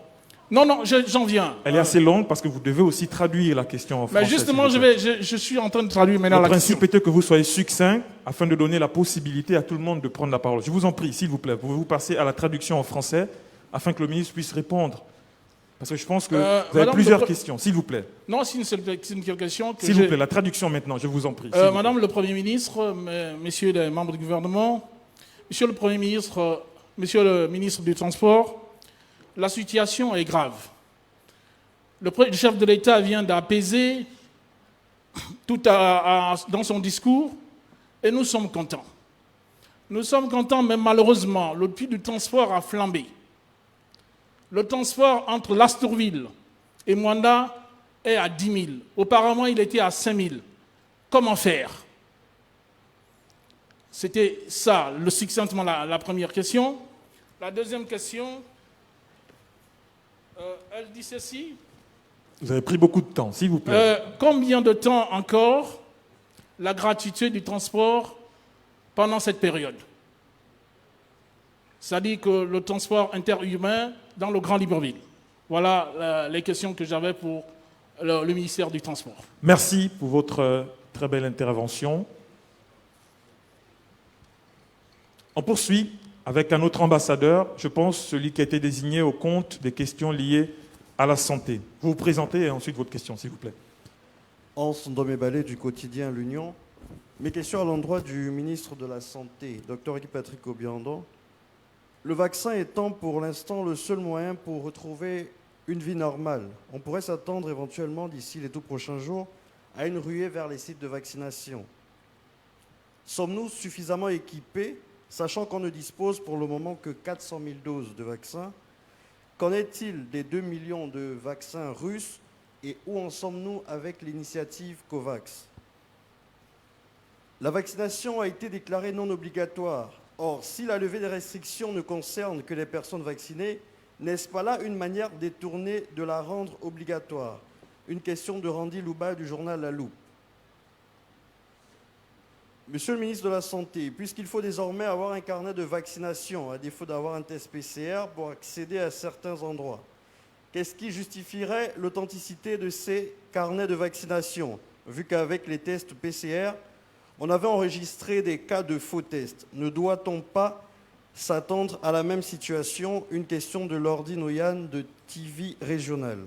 Speaker 7: Non, j'en viens.
Speaker 2: Elle est assez longue parce que vous devez aussi traduire la question en français.
Speaker 7: Mais justement, je suis en train de traduire maintenant la question.
Speaker 2: Le principe était que vous soyez succinct afin de donner la possibilité à tout le monde de prendre la parole. Je vous en prie, s'il vous plaît, pouvez-vous passer à la traduction en français afin que le ministre puisse répondre? Parce que je pense que vous avez plusieurs questions, s'il vous plaît.
Speaker 7: Non, c'est une question que
Speaker 2: s'il vous plaît, la traduction maintenant, je vous en prie.
Speaker 7: Madame le Premier ministre, messieurs les membres du gouvernement, monsieur le Premier ministre, monsieur le ministre du Transport, la situation est grave. Le chef de l'État vient d'apaiser tout dans son discours et nous sommes contents. Nous sommes contents, mais malheureusement, le prix du transport a flambé. Le transport entre Lastourville et Mwanda est à 10 000. Auparavant, il était à 5 000. Comment faire? C'était ça, succinctement, la première question. La deuxième question, elle dit ceci.
Speaker 2: Vous avez pris beaucoup de temps, s'il vous plaît.
Speaker 7: Combien de temps encore la gratuité du transport pendant cette période? C'est-à-dire que le transport interhumain dans le Grand Libreville. Voilà les questions que j'avais pour le ministère du Transport.
Speaker 2: Merci pour votre très belle intervention. On poursuit avec un autre ambassadeur, je pense celui qui a été désigné au compte des questions liées à la santé. Vous vous présentez et ensuite votre question, s'il vous plaît.
Speaker 8: Hans Ndomebale du quotidien L'Union. Mes questions à l'endroit du ministre de la Santé, Dr Guy Patrick Obiandon. Le vaccin étant pour l'instant le seul moyen pour retrouver une vie normale, on pourrait s'attendre éventuellement d'ici les tout prochains jours à une ruée vers les sites de vaccination. Sommes-nous suffisamment équipés, sachant qu'on ne dispose pour le moment que 400 000 doses de vaccins? Qu'en est-il des 2 millions de vaccins russes et où en sommes-nous avec l'initiative COVAX? La vaccination a été déclarée non obligatoire. Or, si la levée des restrictions ne concerne que les personnes vaccinées, N'est-ce pas là une manière détournée de la rendre obligatoire? Une question de Randy Louba du journal La Loupe. Monsieur le ministre de la Santé, puisqu'il faut désormais avoir un carnet de vaccination, à défaut d'avoir un test PCR pour accéder à certains endroits, qu'est-ce qui justifierait l'authenticité de ces carnets de vaccination, vu qu'avec les tests PCR, on avait enregistré des cas de faux tests? Ne doit-on pas s'attendre à la même situation? Une question de Lordi Noyan de TV Régional.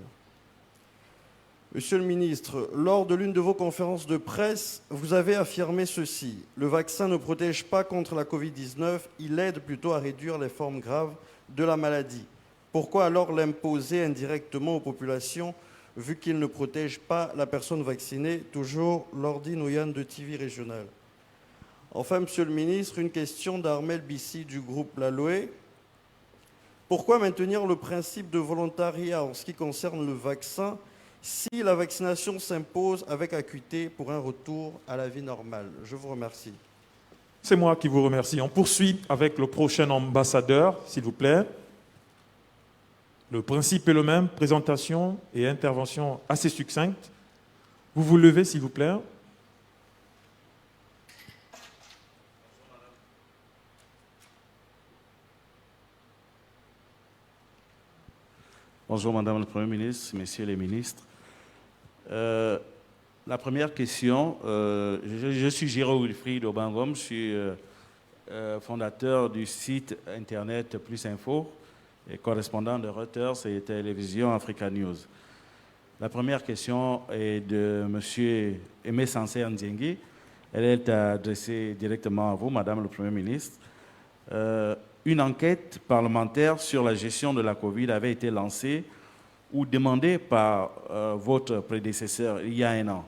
Speaker 8: Monsieur le ministre, lors de l'une de vos conférences de presse, vous avez affirmé ceci: le vaccin ne protège pas contre la Covid-19, il aide plutôt à réduire les formes graves de la maladie. Pourquoi alors l'imposer indirectement aux populations, vu qu'il ne protège pas la personne vaccinée? Toujours Lordi Noyan de TV Régional. Enfin, monsieur le ministre, une question d'Armel Bissi du groupe Laloé. Pourquoi maintenir le principe de volontariat en ce qui concerne le vaccin si la vaccination s'impose avec acuité pour un retour à la vie normale? Je vous remercie.
Speaker 2: C'est moi qui vous remercie. On poursuit avec le prochain ambassadeur, s'il vous plaît. Le principe est le même, présentation et intervention assez succincte. Vous vous levez, s'il vous plaît.
Speaker 9: Bonjour Madame le Premier ministre, Messieurs les ministres. La première question, je suis Jérôme Wilfried Obangom, je suis fondateur du site internet Plus Info et correspondant de Reuters et Télévision Africa News. La première question est de M. Aimé Sansé Ndiengi. Elle est adressée directement à vous, Madame le Premier ministre. Une enquête parlementaire sur la gestion de la Covid avait été lancée ou demandée par votre prédécesseur il y a un an.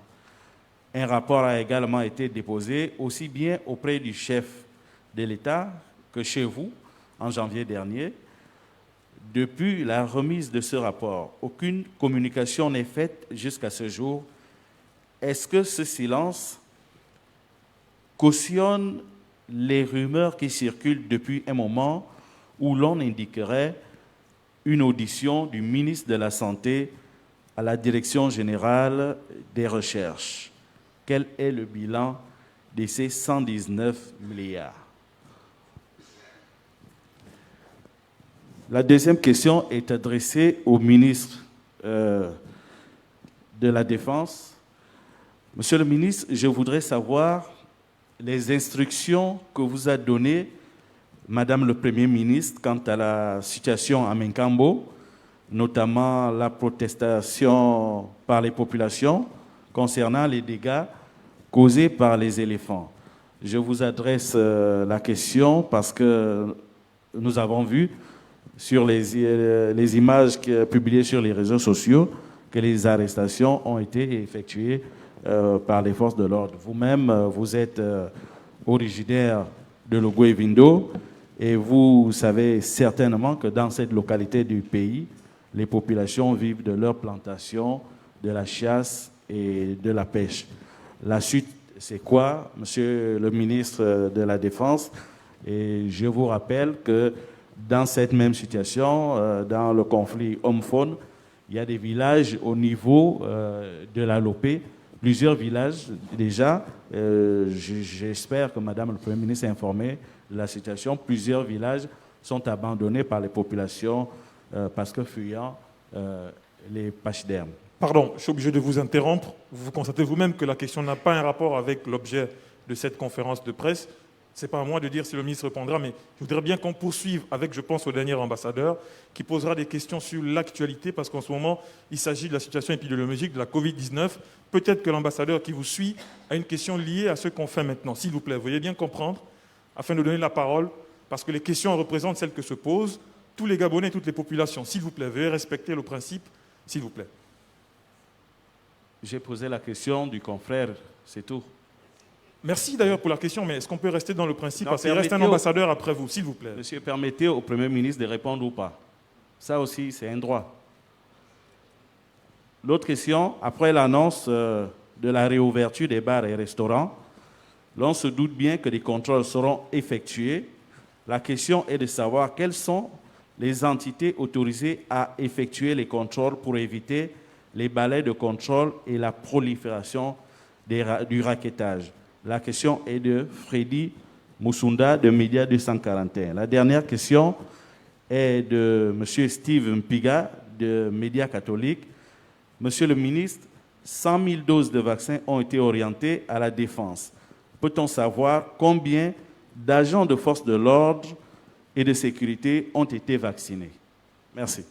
Speaker 9: Un rapport a également été déposé aussi bien auprès du chef de l'État que chez vous en janvier dernier. Depuis la remise de ce rapport, aucune communication n'est faite jusqu'à ce jour. Est-ce que ce silence cautionne les rumeurs qui circulent depuis un moment où l'on indiquerait une audition du ministre de la Santé à la Direction générale des recherches? Quel est le bilan de ces 119 milliards? La deuxième question est adressée au ministre de la Défense. Monsieur le ministre, je voudrais savoir les instructions que vous a données Madame le Premier ministre quant à la situation à Menkambo, notamment la protestation par les populations concernant les dégâts causés par les éléphants. Je vous adresse la question parce que nous avons vu sur les images publiées sur les réseaux sociaux que les arrestations ont été effectuées par les forces de l'ordre. Vous-même, vous êtes originaire de Logo-Evindo et vous savez certainement que dans cette localité du pays, les populations vivent de leur plantation, de la chasse et de la pêche. La suite, c'est quoi, Monsieur le ministre de la Défense? Et je vous rappelle que dans cette même situation, dans le conflit homme-faune, il y a des villages au niveau de la Lopé, plusieurs villages déjà. J'espère que Madame le Premier ministre est informée de la situation. Plusieurs villages sont abandonnés par les populations parce que fuyant les pachydermes.
Speaker 2: Pardon, je suis obligé de vous interrompre. Vous constatez vous-même que la question n'a pas un rapport avec l'objet de cette conférence de presse. Ce n'est pas à moi de dire si le ministre répondra, mais je voudrais bien qu'on poursuive avec, je pense, au dernier ambassadeur, qui posera des questions sur l'actualité, parce qu'en ce moment, il s'agit de la situation épidémiologique de la Covid-19. Peut-être que l'ambassadeur qui vous suit a une question liée à ce qu'on fait maintenant. S'il vous plaît, veuillez bien comprendre, afin de donner la parole, parce que les questions représentent celles que se posent tous les Gabonais et toutes les populations. S'il vous plaît, veuillez respecter le principe, s'il vous plaît.
Speaker 9: J'ai posé la question du confrère, c'est tout.
Speaker 2: Merci d'ailleurs pour la question, mais est-ce qu'on peut rester dans le principe, parce qu'il reste un ambassadeur après vous, s'il vous plaît.
Speaker 9: Monsieur, permettez au Premier ministre de répondre ou pas. Ça aussi, c'est un droit. L'autre question, après l'annonce de la réouverture des bars et restaurants, l'on se doute bien que des contrôles seront effectués. La question est de savoir quelles sont les entités autorisées à effectuer les contrôles pour éviter les balais de contrôle et la prolifération du rackettage. La question est de Freddy Moussunda de Média 241. La dernière question est de M. Steve Mpiga de Média Catholique. Monsieur le ministre, 100 000 doses de vaccins ont été orientées à la défense. Peut-on savoir combien d'agents de force de l'ordre et de sécurité ont été vaccinés? Merci.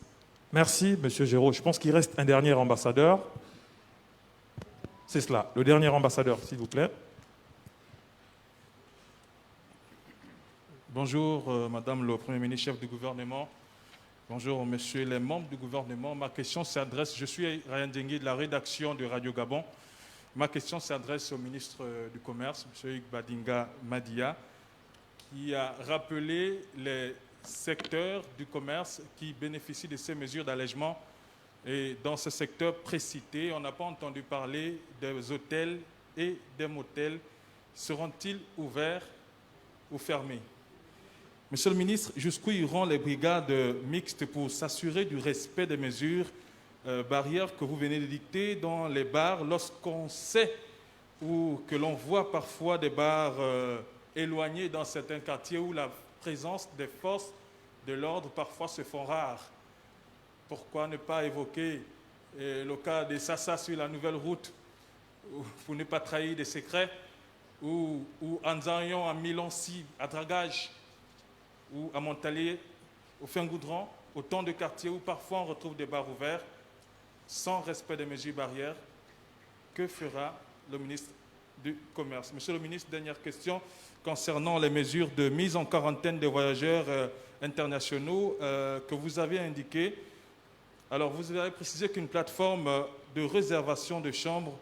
Speaker 2: Merci, M. Géraud. Je pense qu'il reste un dernier ambassadeur. C'est cela, le dernier ambassadeur, s'il vous plaît.
Speaker 10: Bonjour, Madame le Premier ministre, chef du gouvernement. Bonjour, messieurs les membres du gouvernement. Ma question s'adresse, je suis Ryan Dengue de la rédaction de Radio Gabon. Ma question s'adresse au ministre du Commerce, M. Hugues Badinga Madia, qui a rappelé les secteurs du commerce qui bénéficient de ces mesures d'allègement. Et dans ce secteur précité, on n'a pas entendu parler des hôtels et des motels. Seront-ils ouverts ou fermés? Monsieur le ministre, jusqu'où iront les brigades mixtes pour s'assurer du respect des mesures barrières que vous venez de dicter dans les bars, lorsqu'on sait ou que l'on voit parfois des bars éloignés dans certains quartiers où la présence des forces de l'ordre parfois se font rares? Pourquoi ne pas évoquer le cas des Sassa sur la nouvelle route pour ne pas trahir des secrets, ou Anzanyon à Milonsi à Dragage, ou à Montalier, au Fin-Goudron, autant de quartiers où parfois on retrouve des bars ouverts sans respect des mesures barrières. Que fera le ministre du Commerce? Monsieur le ministre, dernière question concernant les mesures de mise en quarantaine des voyageurs internationaux que vous avez indiquées. Alors, vous avez précisé qu'une plateforme de réservation de chambres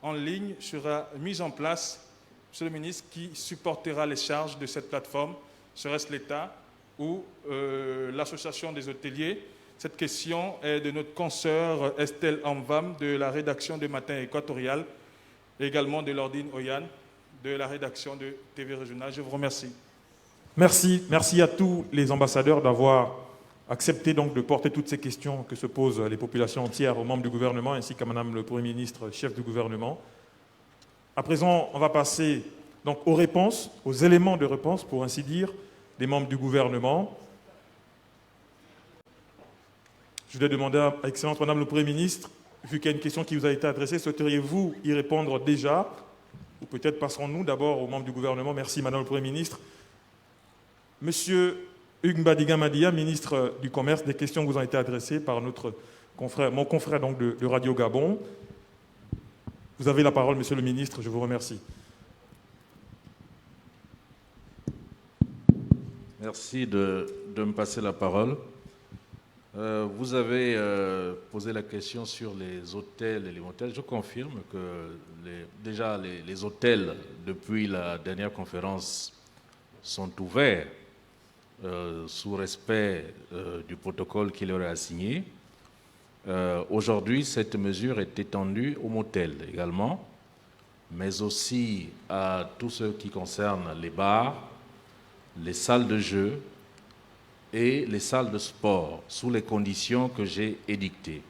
Speaker 10: en ligne sera mise en place. Monsieur le ministre, qui supportera les charges de cette plateforme? Serait-ce l'État ou l'association des hôteliers? Cette question est de notre consoeur Estelle Amvam de la rédaction de Matin Équatorial, et également de Lordine Oyan de la rédaction de TV Régional. Je vous remercie.
Speaker 2: Merci. Merci à tous les ambassadeurs d'avoir accepté donc de porter toutes ces questions que se posent les populations entières aux membres du gouvernement ainsi qu'à Madame le Premier ministre, chef du gouvernement. À présent, on va passer donc aux réponses, aux éléments de réponse, pour ainsi dire, des membres du gouvernement. Je voulais demander à Excellence Madame le Premier ministre, vu qu'il y a une question qui vous a été adressée, souhaiteriez-vous y répondre déjà? Ou peut-être passerons-nous d'abord aux membres du gouvernement. Merci Madame le Premier ministre. Monsieur Hugues Badinga Madia, ministre du Commerce, des questions vous ont été adressées par mon confrère donc de Radio Gabon. Vous avez la parole, Monsieur le ministre, je vous remercie.
Speaker 5: Merci de me passer la parole. Vous avez posé la question sur les hôtels et les motels. Je confirme que déjà les hôtels, depuis la dernière conférence, sont ouverts sous respect du protocole qui leur est assigné. Aujourd'hui, cette mesure est étendue aux motels également, mais aussi à tout ce qui concerne les bars, les salles de jeu et les salles de sport, sous les conditions que j'ai édictées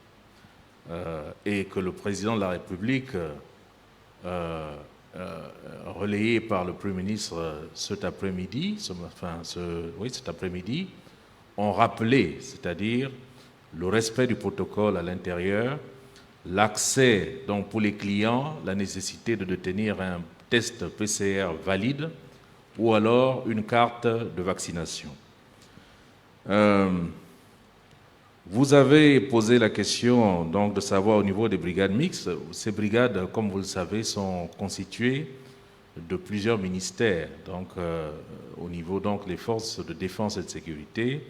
Speaker 5: et que le président de la République, relayé par le Premier ministre cet après-midi, cet après-midi, ont rappelé, c'est-à-dire le respect du protocole à l'intérieur, l'accès donc pour les clients, la nécessité de détenir un test PCR valide ou alors une carte de vaccination. Vous avez posé la question donc de savoir au niveau des brigades mixtes. Ces brigades, comme vous le savez, sont constituées de plusieurs ministères. Donc, au niveau donc les forces de défense et de sécurité,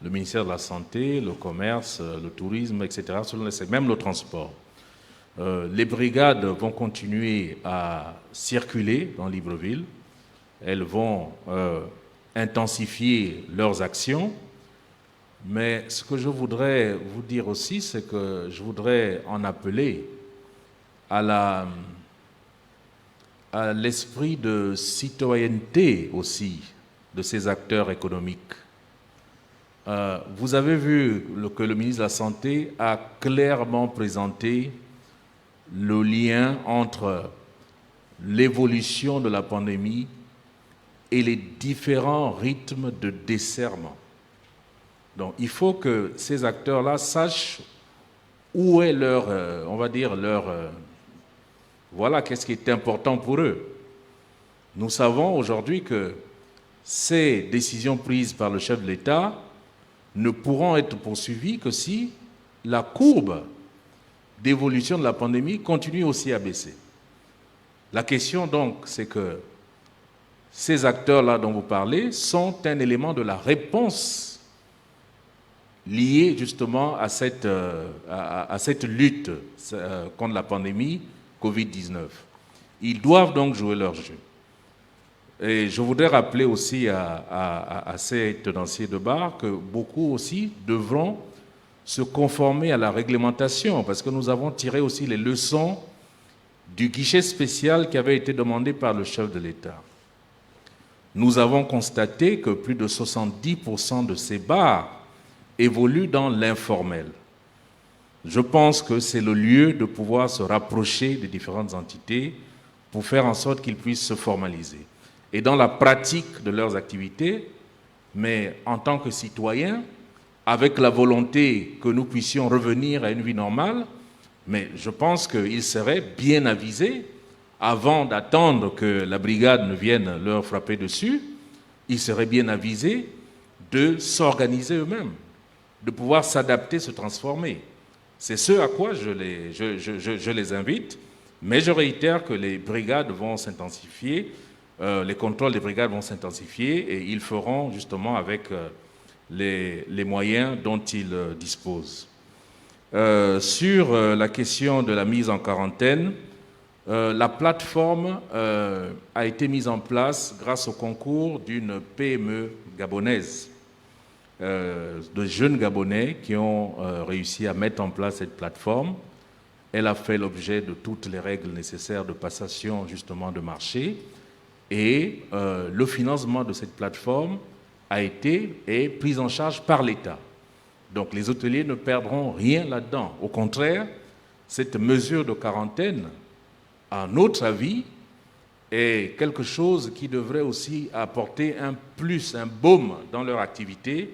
Speaker 5: le ministère de la Santé, le commerce, le tourisme, etc., même le transport. Les brigades vont continuer à circuler dans Libreville. Elles vont intensifier leurs actions. Mais ce que je voudrais vous dire aussi, c'est que je voudrais en appeler à l'esprit de citoyenneté aussi de ces acteurs économiques. vous avez vu que le ministre de la Santé a clairement présenté le lien entre l'évolution de la pandémie et les différents rythmes de desserrement. Donc il faut que ces acteurs-là sachent où est leur, on va dire, voilà, qu'est-ce qui est important pour eux. Nous savons aujourd'hui que ces décisions prises par le chef de l'État ne pourront être poursuivies que si la courbe d'évolution de la pandémie continue aussi à baisser. La question donc, c'est que ces acteurs-là dont vous parlez sont un élément de la réponse liée justement à cette lutte contre la pandémie Covid-19. Ils doivent donc jouer leur jeu. Et je voudrais rappeler aussi à ces tenanciers de bar que beaucoup aussi devront se conformer à la réglementation, parce que nous avons tiré aussi les leçons du guichet spécial qui avait été demandé par le chef de l'État. Nous avons constaté que plus de 70% de ces bars évoluent dans l'informel. Je pense que c'est le lieu de pouvoir se rapprocher des différentes entités pour faire en sorte qu'ils puissent se formaliser. Et dans la pratique de leurs activités, mais en tant que citoyens, avec la volonté que nous puissions revenir à une vie normale, mais je pense qu'ils seraient bien avisés, avant d'attendre que la brigade ne vienne leur frapper dessus, ils seraient bien avisés de s'organiser eux-mêmes, de pouvoir s'adapter, se transformer. C'est ce à quoi je les invite, mais je réitère que les brigades vont s'intensifier, les contrôles des brigades vont s'intensifier et ils feront justement avec les moyens dont ils disposent. Sur la question de la mise en quarantaine, la plateforme a été mise en place grâce au concours d'une PME gabonaise, de jeunes Gabonais qui ont réussi à mettre en place cette plateforme. Elle a fait l'objet de toutes les règles nécessaires de passation justement de marché et le financement de cette plateforme a été et pris en charge par l'État. Donc les hôteliers ne perdront rien là-dedans. Au contraire, cette mesure de quarantaine, à notre avis, est quelque chose qui devrait aussi apporter un plus, un baume dans leur activité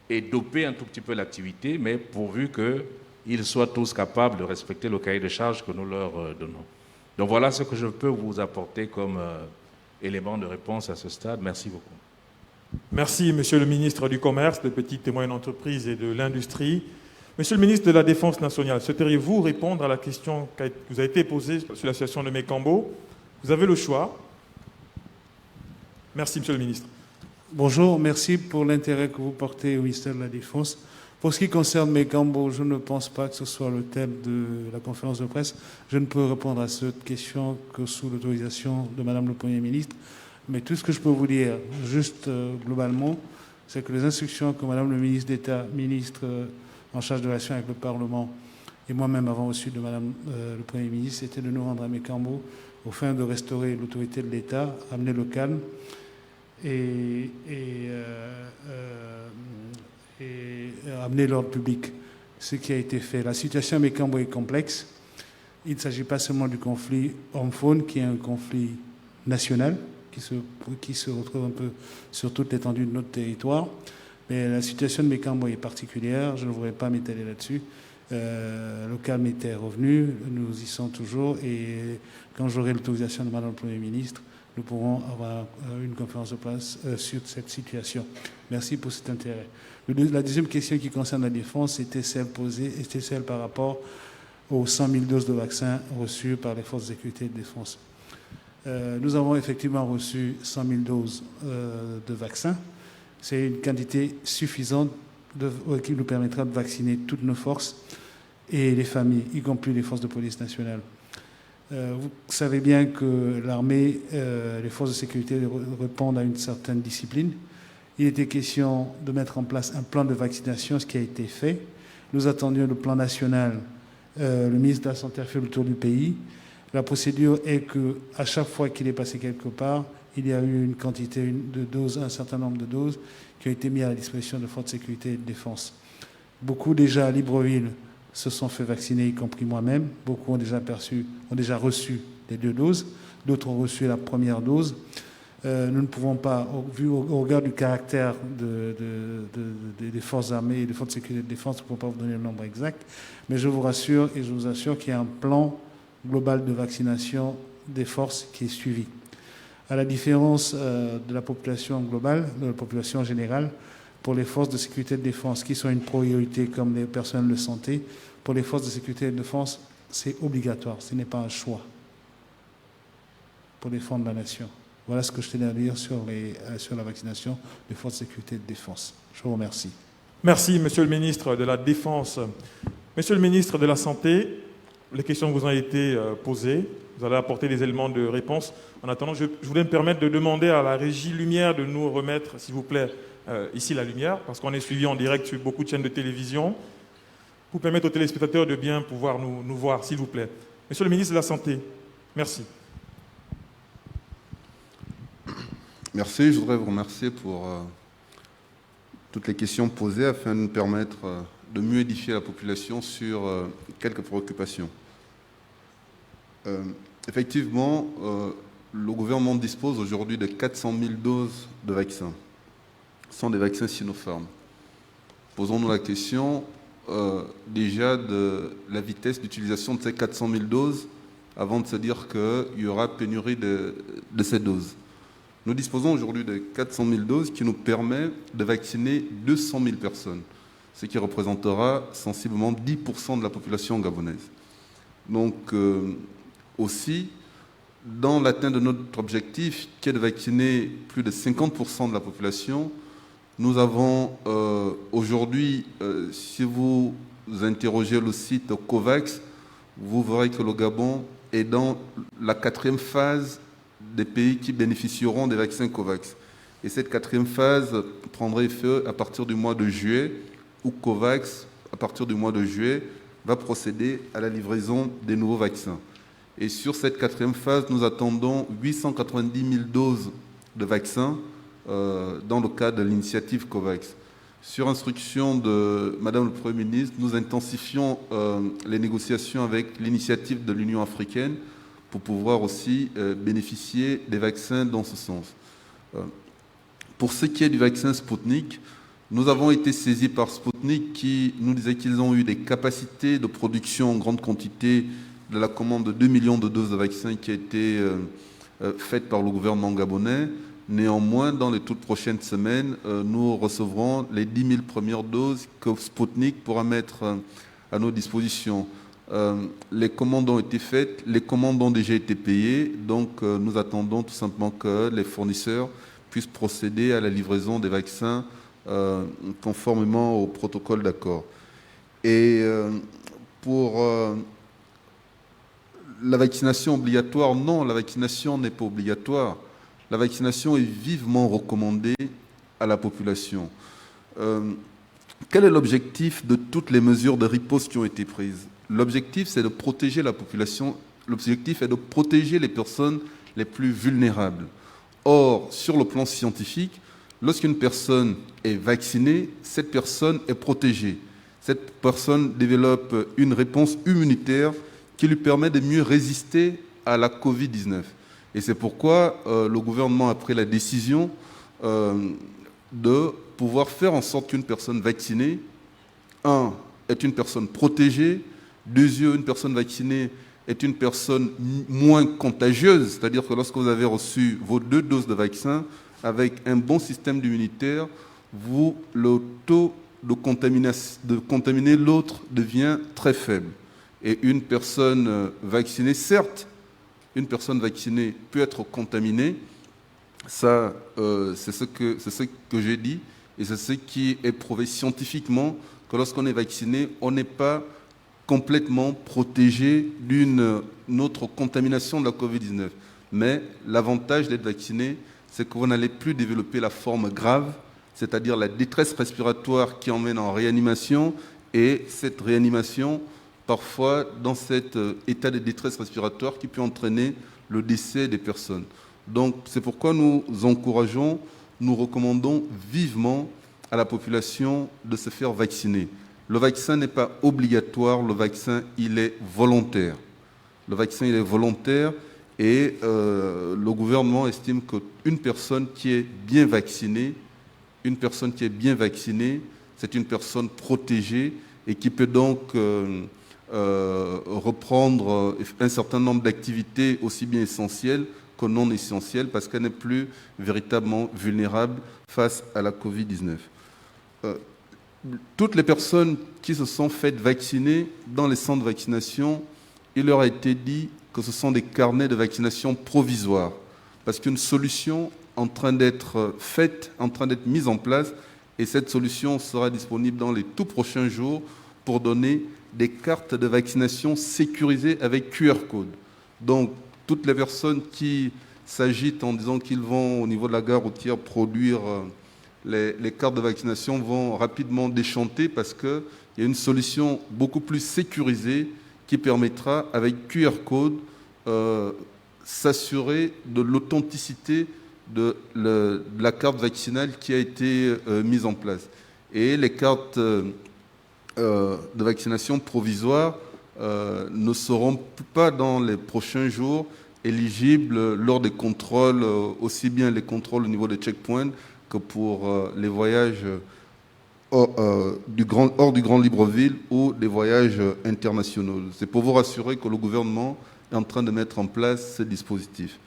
Speaker 5: et doper un tout petit peu l'activité, mais pourvu qu'ils soient tous capables de respecter le cahier de charges que nous leur donnons. Donc voilà ce que je peux vous apporter comme élément de réponse à ce stade. Merci beaucoup.
Speaker 2: Merci, Monsieur le ministre du Commerce, des petites et moyennes entreprises et de l'Industrie. Monsieur le ministre de la Défense nationale, souhaiteriez-vous répondre à la question qui vous a été posée sur la situation de Mékambo? Vous avez le choix. Merci, Monsieur le ministre.
Speaker 4: Bonjour, merci pour l'intérêt que vous portez au ministère de la Défense. Pour ce qui concerne Mékambo, je ne pense pas que ce soit le thème de la conférence de presse. Je ne peux répondre à cette question que sous l'autorisation de Madame le Premier ministre. Mais tout ce que je peux vous dire, juste globalement, c'est que les instructions que Madame le ministre d'État, ministre en charge de la relation avec le Parlement, et moi-même avant reçu de Madame le Premier ministre, c'était de nous rendre à Mékambo au fin de restaurer l'autorité de l'État, amener le calme et amener l'ordre public, ce qui a été fait. La situation à Mékambo est complexe. Il ne s'agit pas seulement du conflit homme-faune, qui est un conflit national, qui se retrouve un peu sur toute l'étendue de notre territoire. Mais la situation de Mékambo est particulière, je ne voudrais pas m'étaler là-dessus. Le calme était revenu, nous y sommes toujours, et quand j'aurai l'autorisation de Madame le Premier ministre, nous pourrons avoir une conférence de presse sur cette situation. Merci pour cet intérêt. La deuxième question qui concerne la défense était celle par rapport aux 100 000 doses de vaccins reçues par les forces de sécurité et de défense. Nous avons effectivement reçu 100 000 doses de vaccins. C'est une quantité suffisante qui nous permettra de vacciner toutes nos forces et les familles, y compris les forces de police nationale. Vous savez bien que l'armée, les forces de sécurité répondent à une certaine discipline. Il était question de mettre en place un plan de vaccination, ce qui a été fait. Nous attendions le plan national. Le ministre de la Santé a fait le tour du pays. La procédure est qu'à chaque fois qu'il est passé quelque part, il y a eu une quantité de doses, un certain nombre de doses qui ont été mises à la disposition de forces de sécurité et de défense. Beaucoup déjà à Libreville se sont fait vacciner, y compris moi-même. Beaucoup ont déjà reçu les 2 doses. D'autres ont reçu la première dose. Nous ne pouvons pas, au regard du caractère des forces armées et des forces de sécurité et de défense, nous ne pouvons pas vous donner le nombre exact. Mais je vous rassure et je vous assure qu'il y a un plan global de vaccination des forces qui est suivi. À la différence de la population globale, de la population générale, pour les forces de sécurité et de défense qui sont une priorité comme les personnels de santé, pour les forces de sécurité et de défense, c'est obligatoire, ce n'est pas un choix pour défendre la nation. Voilà ce que je tenais à dire sur la vaccination des forces de sécurité et de défense. Je vous remercie.
Speaker 2: Merci, Monsieur le ministre de la Défense. Monsieur le ministre de la Santé, les questions vous ont été posées. Vous allez apporter des éléments de réponse. En attendant, je voulais me permettre de demander à la régie Lumière de nous remettre, s'il vous plaît, ici la lumière, parce qu'on est suivi en direct sur beaucoup de chaînes de télévision, pour permettre aux téléspectateurs de bien pouvoir nous voir, s'il vous plaît. Monsieur le ministre de la Santé, merci.
Speaker 3: Merci, je voudrais vous remercier pour toutes les questions posées afin de nous permettre de mieux édifier la population sur quelques préoccupations. Effectivement, le gouvernement dispose aujourd'hui de 400 000 doses de vaccins. Ce sont des vaccins Sinopharm. Posons-nous la question déjà de la vitesse d'utilisation de ces 400 000 doses avant de se dire qu'il y aura pénurie de ces doses. Nous disposons aujourd'hui de 400 000 doses qui nous permettent de vacciner 200 000 personnes, ce qui représentera sensiblement 10% de la population gabonaise. Donc, aussi, dans l'atteinte de notre objectif, qui est de vacciner plus de 50% de la population, nous avons aujourd'hui, si vous interrogez le site COVAX, vous verrez que le Gabon est dans la 4e phase des pays qui bénéficieront des vaccins COVAX. Et cette 4e phase prendra effet à partir du mois de juillet, où COVAX, à partir du mois de juillet, va procéder à la livraison des nouveaux vaccins. Et sur cette 4e phase, nous attendons 890 000 doses de vaccins dans le cadre de l'initiative COVAX. Sur instruction de Madame le Premier ministre, nous intensifions les négociations avec l'initiative de l'Union africaine pour pouvoir aussi bénéficier des vaccins dans ce sens. Pour ce qui est du vaccin Sputnik, nous avons été saisis par Sputnik qui nous disait qu'ils ont eu des capacités de production en grande quantité de la commande de 2 millions de doses de vaccins qui a été faite par le gouvernement gabonais. Néanmoins, dans les toutes prochaines semaines, nous recevrons les 10 000 premières doses que Sputnik pourra mettre à nos dispositions. Les commandes ont été faites, les commandes ont déjà été payées, donc nous attendons tout simplement que les fournisseurs puissent procéder à la livraison des vaccins conformément au protocole d'accord. Et pour la vaccination obligatoire, non, la vaccination n'est pas obligatoire. La vaccination est vivement recommandée à la population. Quel est l'objectif de toutes les mesures de riposte qui ont été prises? L'objectif, c'est de protéger la population. L'objectif est de protéger les personnes les plus vulnérables. Or, sur le plan scientifique, lorsqu'une personne est vaccinée, cette personne est protégée. Cette personne développe une réponse immunitaire qui lui permet de mieux résister à la Covid-19. Et c'est pourquoi le gouvernement a pris la décision de pouvoir faire en sorte qu'une personne vaccinée, est une personne protégée, une personne vaccinée est une personne moins contagieuse, c'est-à-dire que lorsque vous avez reçu vos 2 doses de vaccin, avec un bon système immunitaire, le taux de contaminer l'autre devient très faible. Et une personne vaccinée, certes, une personne vaccinée peut être contaminée, ça c'est ce que j'ai dit, et c'est ce qui est prouvé scientifiquement, que lorsqu'on est vacciné, on n'est pas complètement protégé d'une autre contamination de la Covid-19. Mais l'avantage d'être vacciné, c'est que vous n'allez plus développer la forme grave, c'est-à-dire la détresse respiratoire qui emmène en réanimation, et cette réanimation, parfois dans cet état de détresse respiratoire qui peut entraîner le décès des personnes. Donc c'est pourquoi nous encourageons, nous recommandons vivement à la population de se faire vacciner. Le vaccin n'est pas obligatoire, le vaccin il est volontaire. Le vaccin il est volontaire et le gouvernement estime qu'une personne qui est bien vaccinée, c'est une personne protégée et qui peut donc reprendre un certain nombre d'activités aussi bien essentielles que non essentielles parce qu'elle n'est plus véritablement vulnérable face à la Covid-19. Toutes les personnes qui se sont faites vacciner dans les centres de vaccination, il leur a été dit que ce sont des carnets de vaccination provisoires parce qu'une solution en train d'être faite, en train d'être mise en place et cette solution sera disponible dans les tout prochains jours pour donner des cartes de vaccination sécurisées avec QR code. Donc, toutes les personnes qui s'agitent en disant qu'ils vont, au niveau de la gare routière, produire les cartes de vaccination vont rapidement déchanter parce qu'il y a une solution beaucoup plus sécurisée qui permettra, avec QR code, s'assurer de l'authenticité de la carte vaccinale qui a été mise en place. Et les cartes de vaccination provisoires ne seront pas dans les prochains jours éligibles lors des contrôles, aussi bien les contrôles au niveau des checkpoints que pour les voyages hors du Grand Libreville ou des voyages internationaux. C'est pour vous rassurer que le gouvernement est en train de mettre en place ce dispositif.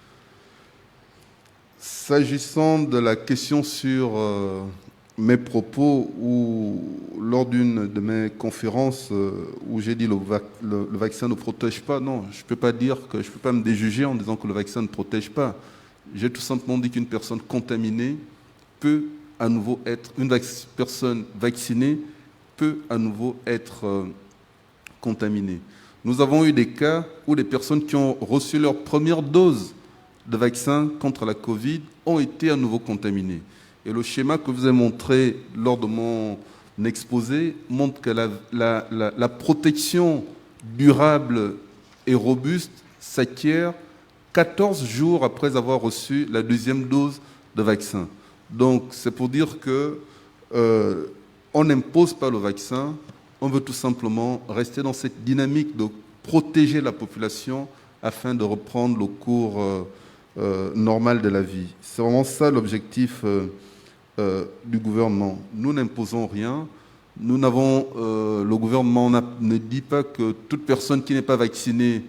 Speaker 3: S'agissant de la question sur mes propos ou lors d'une de mes conférences où j'ai dit le vaccin ne protège pas, non, je ne peux pas dire que je ne peux pas me déjuger en disant que le vaccin ne protège pas. J'ai tout simplement dit qu'une personne contaminée peut à nouveau être, une personne vaccinée peut à nouveau être contaminée. Nous avons eu des cas où des personnes qui ont reçu leur première dose de vaccin contre la Covid ont été à nouveau contaminées. Et le schéma que je vous ai montré lors de mon exposé montre que la protection durable et robuste s'acquiert 14 jours après avoir reçu la deuxième dose de vaccin. Donc c'est pour dire que on n'impose pas le vaccin, on veut tout simplement rester dans cette dynamique de protéger la population afin de reprendre le cours normal de la vie. C'est vraiment ça l'objectif du gouvernement. Nous n'imposons rien. Le gouvernement ne dit pas que toute personne qui n'est pas vaccinée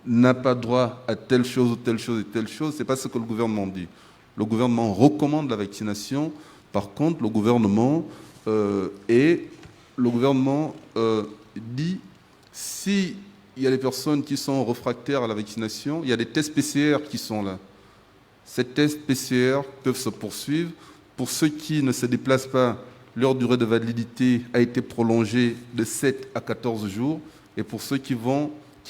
Speaker 3: n'a pas droit à telle chose ou telle chose et telle chose. Ce n'est pas ce que le gouvernement dit. Le gouvernement recommande la vaccination. Par contre, le gouvernement dit si il y a des personnes qui sont réfractaires à la vaccination, il y a des tests PCR qui sont là. Ces tests PCR peuvent se poursuivre. Pour ceux qui ne se déplacent pas, leur durée de validité a été prolongée de 7 à 14 jours. Et pour ceux qui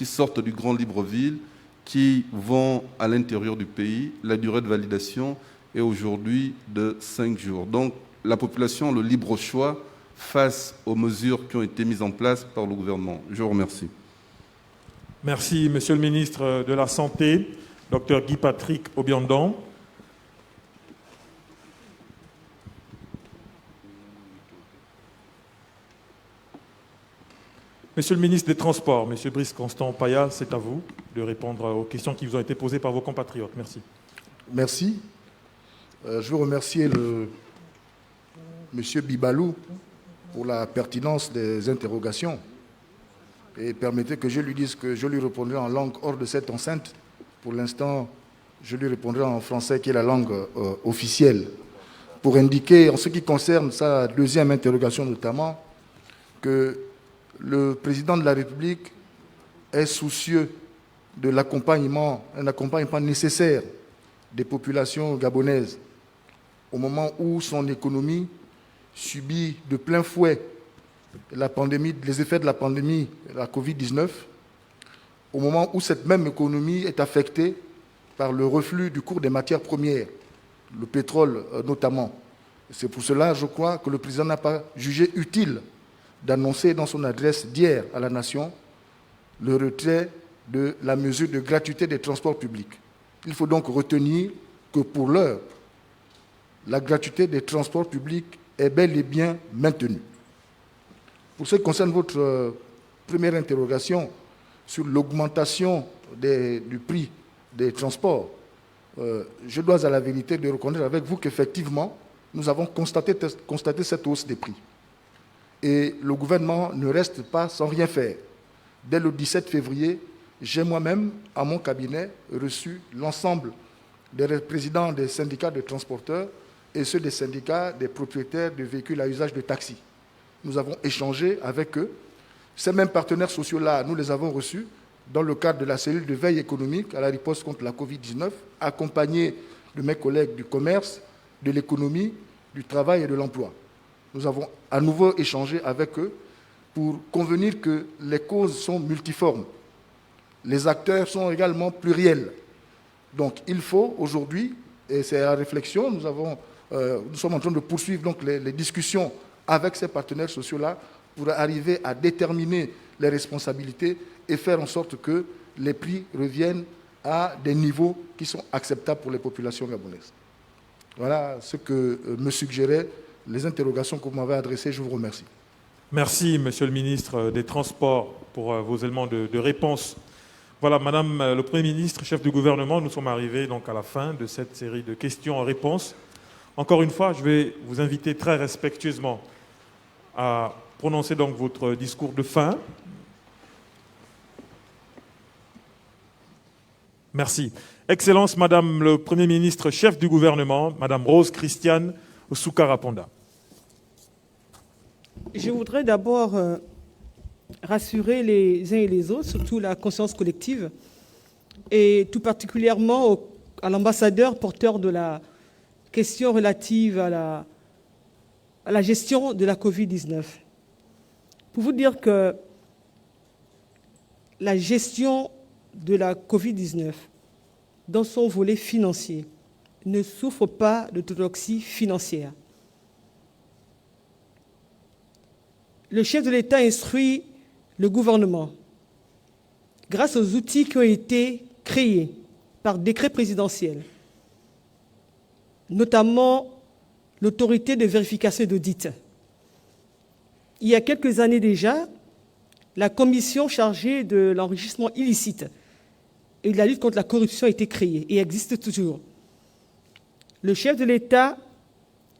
Speaker 3: sortent du Grand Libreville, qui vont à l'intérieur du pays, la durée de validation est aujourd'hui de 5 jours. Donc la population a le libre choix face aux mesures qui ont été mises en place par le gouvernement. Je vous remercie.
Speaker 2: Merci, Monsieur le ministre de la Santé, Dr Guy Patrick Obiandong. Monsieur le ministre des Transports, Monsieur Brice Constant Paya, c'est à vous de répondre aux questions qui vous ont été posées par vos compatriotes. Merci.
Speaker 6: Merci. Je veux remercier Monsieur Bibalou pour la pertinence des interrogations. Et permettez que je lui dise que je lui répondrai en langue hors de cette enceinte. Pour l'instant, je lui répondrai en français, qui est la langue officielle, pour indiquer, en ce qui concerne sa deuxième interrogation notamment, que le président de la République est soucieux de l'accompagnement, un accompagnement nécessaire des populations gabonaises au moment où son économie subit de plein fouet les effets de la pandémie, la Covid-19, au moment où cette même économie est affectée par le reflux du cours des matières premières, le pétrole notamment. C'est pour cela, je crois, que le président n'a pas jugé utile d'annoncer dans son adresse d'hier à la nation le retrait de la mesure de gratuité des transports publics. Il faut donc retenir que pour l'heure, la gratuité des transports publics est bel et bien maintenue. Pour ce qui concerne votre première interrogation sur l'augmentation du prix des transports, je dois à la vérité de reconnaître avec vous qu'effectivement, nous avons constaté cette hausse des prix. Et le gouvernement ne reste pas sans rien faire. Dès le 17 février, j'ai moi-même, à mon cabinet, reçu l'ensemble des présidents des syndicats de transporteurs et ceux des syndicats des propriétaires de véhicules à usage de taxi. Nous avons échangé avec eux. Ces mêmes partenaires sociaux-là, nous les avons reçus dans le cadre de la cellule de veille économique à la riposte contre la Covid-19, accompagnés de mes collègues du commerce, de l'économie, du travail et de l'emploi. Nous avons à nouveau échangé avec eux pour convenir que les causes sont multiformes. Les acteurs sont également pluriels. Donc il faut aujourd'hui, et c'est la réflexion, nous sommes en train de poursuivre donc les discussions avec ces partenaires sociaux-là pour arriver à déterminer les responsabilités et faire en sorte que les prix reviennent à des niveaux qui sont acceptables pour les populations gabonaises. Voilà ce que me suggéraient les interrogations que vous m'avez adressées. Je vous remercie.
Speaker 2: Merci, Monsieur le ministre des Transports, pour vos éléments de réponse. Voilà, Madame le Premier ministre, chef du gouvernement, nous sommes arrivés donc à la fin de cette série de questions-réponses. Encore une fois, je vais vous inviter très respectueusement à prononcer donc votre discours de fin. Merci. Excellence, Madame le Premier ministre, chef du gouvernement, Madame Rose Christiane Soukaraponda.
Speaker 1: Je voudrais d'abord rassurer les uns et les autres, surtout la conscience collective, et tout particulièrement à l'ambassadeur porteur de la question relative à la gestion de la Covid-19. Pour vous dire que la gestion de la Covid-19, dans son volet financier, ne souffre pas d'orthodoxie financière. Le chef de l'État instruit le gouvernement, grâce aux outils qui ont été créés par décret présidentiel, notamment l'autorité de vérification et d'audit. Il y a quelques années déjà, la commission chargée de l'enrichissement illicite et de la lutte contre la corruption a été créée et existe toujours. Le chef de l'État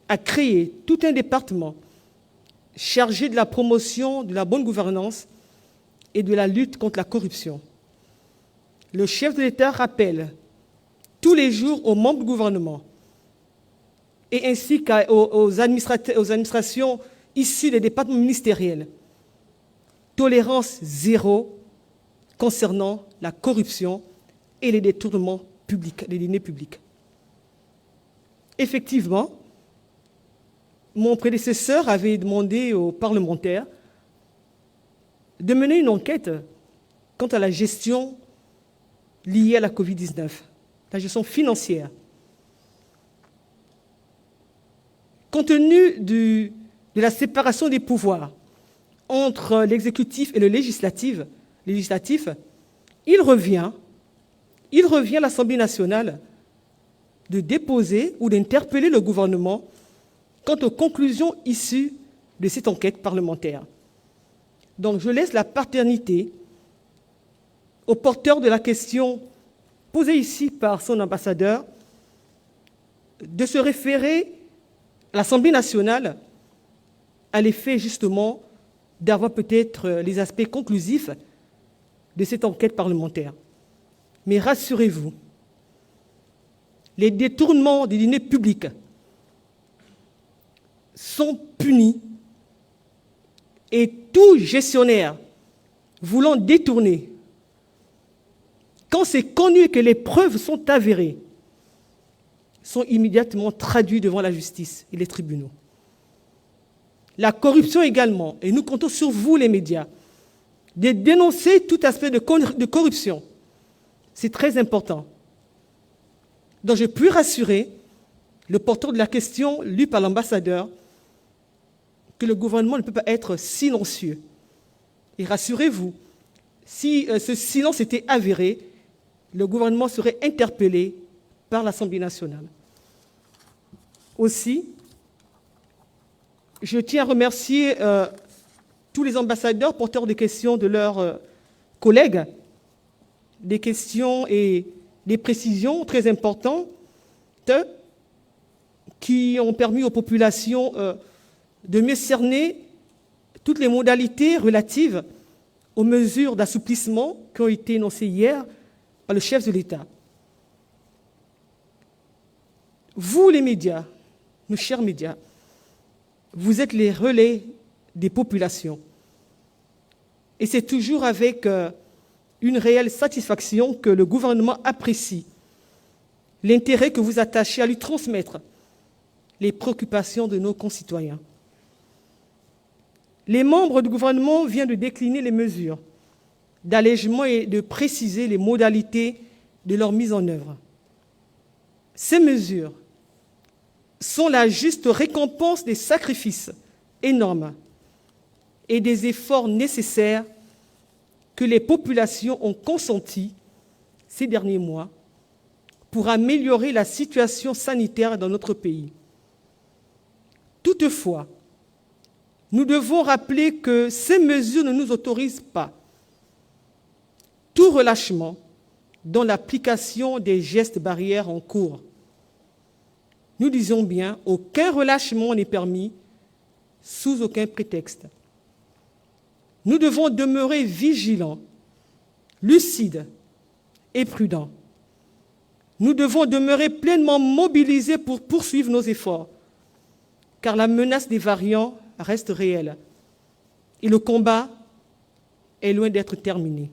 Speaker 1: a créé tout un département chargé de la promotion de la bonne gouvernance et de la lutte contre la corruption. Le chef de l'État rappelle tous les jours aux membres du gouvernement et ainsi qu'aux administrations issues des départements ministériels, tolérance zéro concernant la corruption et les détournements publics, des deniers publics. Effectivement, mon prédécesseur avait demandé aux parlementaires de mener une enquête quant à la gestion liée à la Covid-19, la gestion financière. Compte tenu de la séparation des pouvoirs entre l'exécutif et le législatif, il revient à l'Assemblée nationale de déposer ou d'interpeller le gouvernement quant aux conclusions issues de cette enquête parlementaire. Donc je laisse la paternité au porteur de la question posée ici par son ambassadeur de se référer à l'Assemblée nationale à l'effet justement d'avoir peut-être les aspects conclusifs de cette enquête parlementaire. Mais rassurez-vous, les détournements des deniers publics sont punis et tout gestionnaire voulant détourner, quand c'est connu et que les preuves sont avérées, sont immédiatement traduits devant la justice et les tribunaux. La corruption également, et nous comptons sur vous les médias, de dénoncer tout aspect de corruption. C'est très important. Donc je puis rassurer le porteur de la question, lu par l'ambassadeur, que le gouvernement ne peut pas être silencieux. Et rassurez-vous, si ce silence était avéré, le gouvernement serait interpellé par l'Assemblée nationale. Aussi, je tiens à remercier tous les ambassadeurs porteurs des questions de leurs collègues, des questions et des précisions très importantes qui ont permis aux populations de mieux cerner toutes les modalités relatives aux mesures d'assouplissement qui ont été énoncées hier par le chef de l'État. Vous, les médias, nos chers médias, vous êtes les relais des populations. Et c'est toujours avec une réelle satisfaction que le gouvernement apprécie l'intérêt que vous attachez à lui transmettre les préoccupations de nos concitoyens. Les membres du gouvernement viennent de décliner les mesures d'allègement et de préciser les modalités de leur mise en œuvre. Ces mesures sont la juste récompense des sacrifices énormes et des efforts nécessaires que les populations ont consentis ces derniers mois pour améliorer la situation sanitaire dans notre pays. Toutefois, nous devons rappeler que ces mesures ne nous autorisent pas tout relâchement dans l'application des gestes barrières en cours. Nous disons bien, aucun relâchement n'est permis sous aucun prétexte. Nous devons demeurer vigilants, lucides et prudents. Nous devons demeurer pleinement mobilisés pour poursuivre nos efforts, car la menace des variants reste réelle et le combat est loin d'être terminé.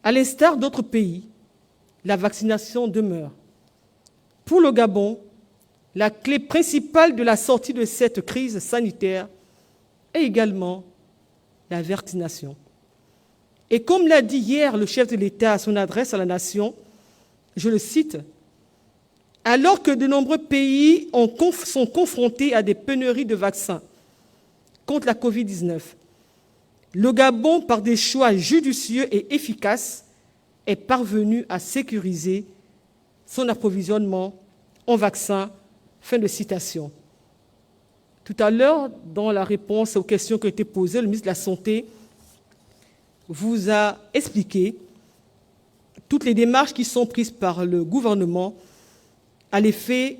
Speaker 1: À l'instar d'autres pays, la vaccination demeure. Pour le Gabon, la clé principale de la sortie de cette crise sanitaire est également la vaccination. Et comme l'a dit hier le chef de l'État à son adresse à la nation, je le cite, « Alors que de nombreux pays sont confrontés à des pénuries de vaccins contre la Covid-19, le Gabon, par des choix judicieux et efficaces, est parvenu à sécuriser son approvisionnement en vaccins. » Fin de citation. Tout à l'heure, dans la réponse aux questions qui ont été posées, le ministre de la Santé vous a expliqué toutes les démarches qui sont prises par le gouvernement à l'effet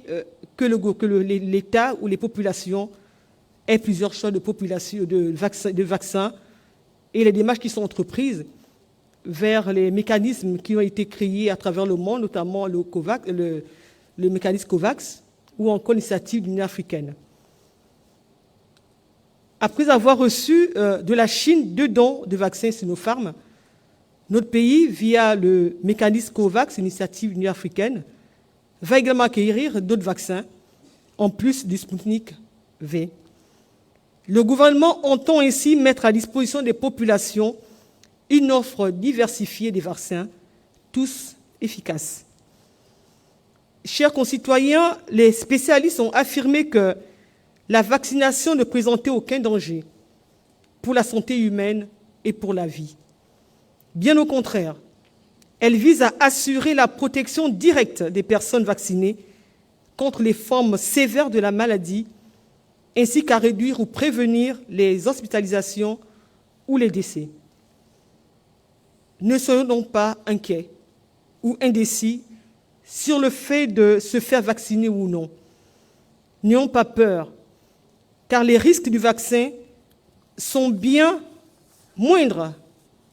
Speaker 1: que l'État ou les populations aient plusieurs choix de vaccins et les démarches qui sont entreprises vers les mécanismes qui ont été créés à travers le monde, notamment le mécanisme COVAX ou encore l'initiative de l'Union africaine. Après avoir reçu de la Chine 2 dons de vaccins Sinopharm, notre pays, via le mécanisme COVAX, l'initiative de l'Union africaine, va également acquérir d'autres vaccins, en plus du Sputnik V. Le gouvernement entend ainsi mettre à disposition des populations une offre diversifiée des vaccins, tous efficaces. Chers concitoyens, les spécialistes ont affirmé que la vaccination ne présentait aucun danger pour la santé humaine et pour la vie. Bien au contraire, elle vise à assurer la protection directe des personnes vaccinées contre les formes sévères de la maladie, ainsi qu'à réduire ou prévenir les hospitalisations ou les décès. Ne soyons donc pas inquiets ou indécis sur le fait de se faire vacciner ou non. N'ayons pas peur, car les risques du vaccin sont bien moindres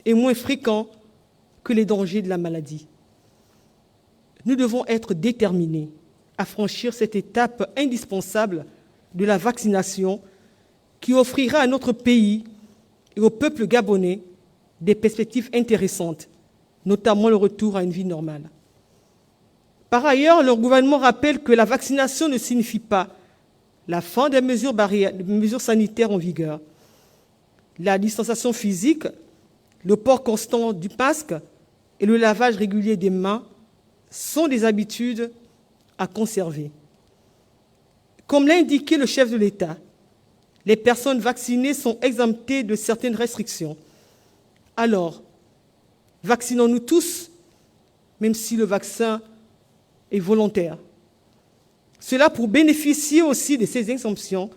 Speaker 1: et moins fréquents que les dangers de la maladie. Nous devons être déterminés à franchir cette étape indispensable de la vaccination qui offrira à notre pays et au peuple gabonais des perspectives intéressantes, notamment le retour à une vie normale. Par ailleurs, le gouvernement rappelle que la vaccination ne signifie pas la fin des mesures sanitaires en vigueur. La distanciation physique, le port constant du masque et le lavage régulier des mains sont des habitudes à conserver. Comme l'a indiqué le chef de l'État, les personnes vaccinées sont exemptées de certaines restrictions. Alors, vaccinons-nous tous, même si le vaccin et volontaire. Cela pour bénéficier aussi de ces exemptions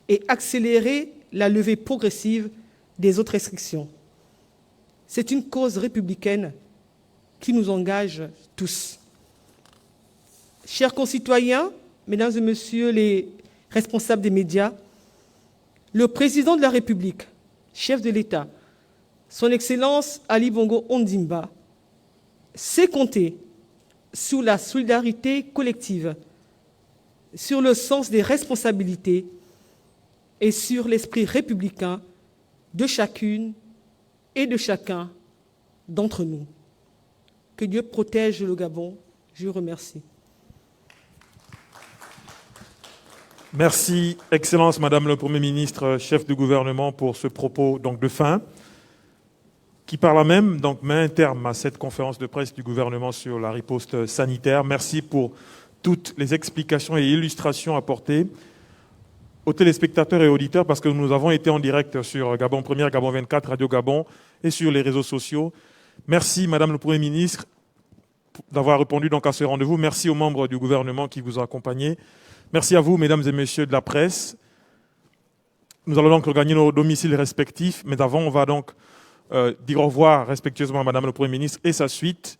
Speaker 1: et accélérer la levée progressive des autres restrictions. C'est une cause républicaine qui nous engage tous. Chers concitoyens, mesdames et messieurs les responsables des médias, le président de la République, chef de l'État, son Excellence Ali Bongo Ondimba, sait compter sur la solidarité collective, sur le sens des responsabilités et sur l'esprit républicain de chacune et de chacun d'entre nous. Que Dieu protège le Gabon. Je vous remercie.
Speaker 2: Merci, Excellence, Madame le Premier ministre, chef du gouvernement, pour ce propos donc, de fin, qui par là même met un terme à cette conférence de presse du gouvernement sur la riposte sanitaire. Merci pour toutes les explications et illustrations apportées aux téléspectateurs et auditeurs, parce que nous avons été en direct sur Gabon Première, Gabon 24, Radio Gabon et sur les réseaux sociaux. Merci, Madame le Premier ministre, d'avoir répondu donc à ce rendez-vous. Merci aux membres du gouvernement qui vous ont accompagnés. Merci à vous, mesdames et messieurs de la presse. Nous allons donc regagner nos domiciles respectifs, mais d'avant, on va donc dire au revoir respectueusement à Madame le Premier ministre et sa suite.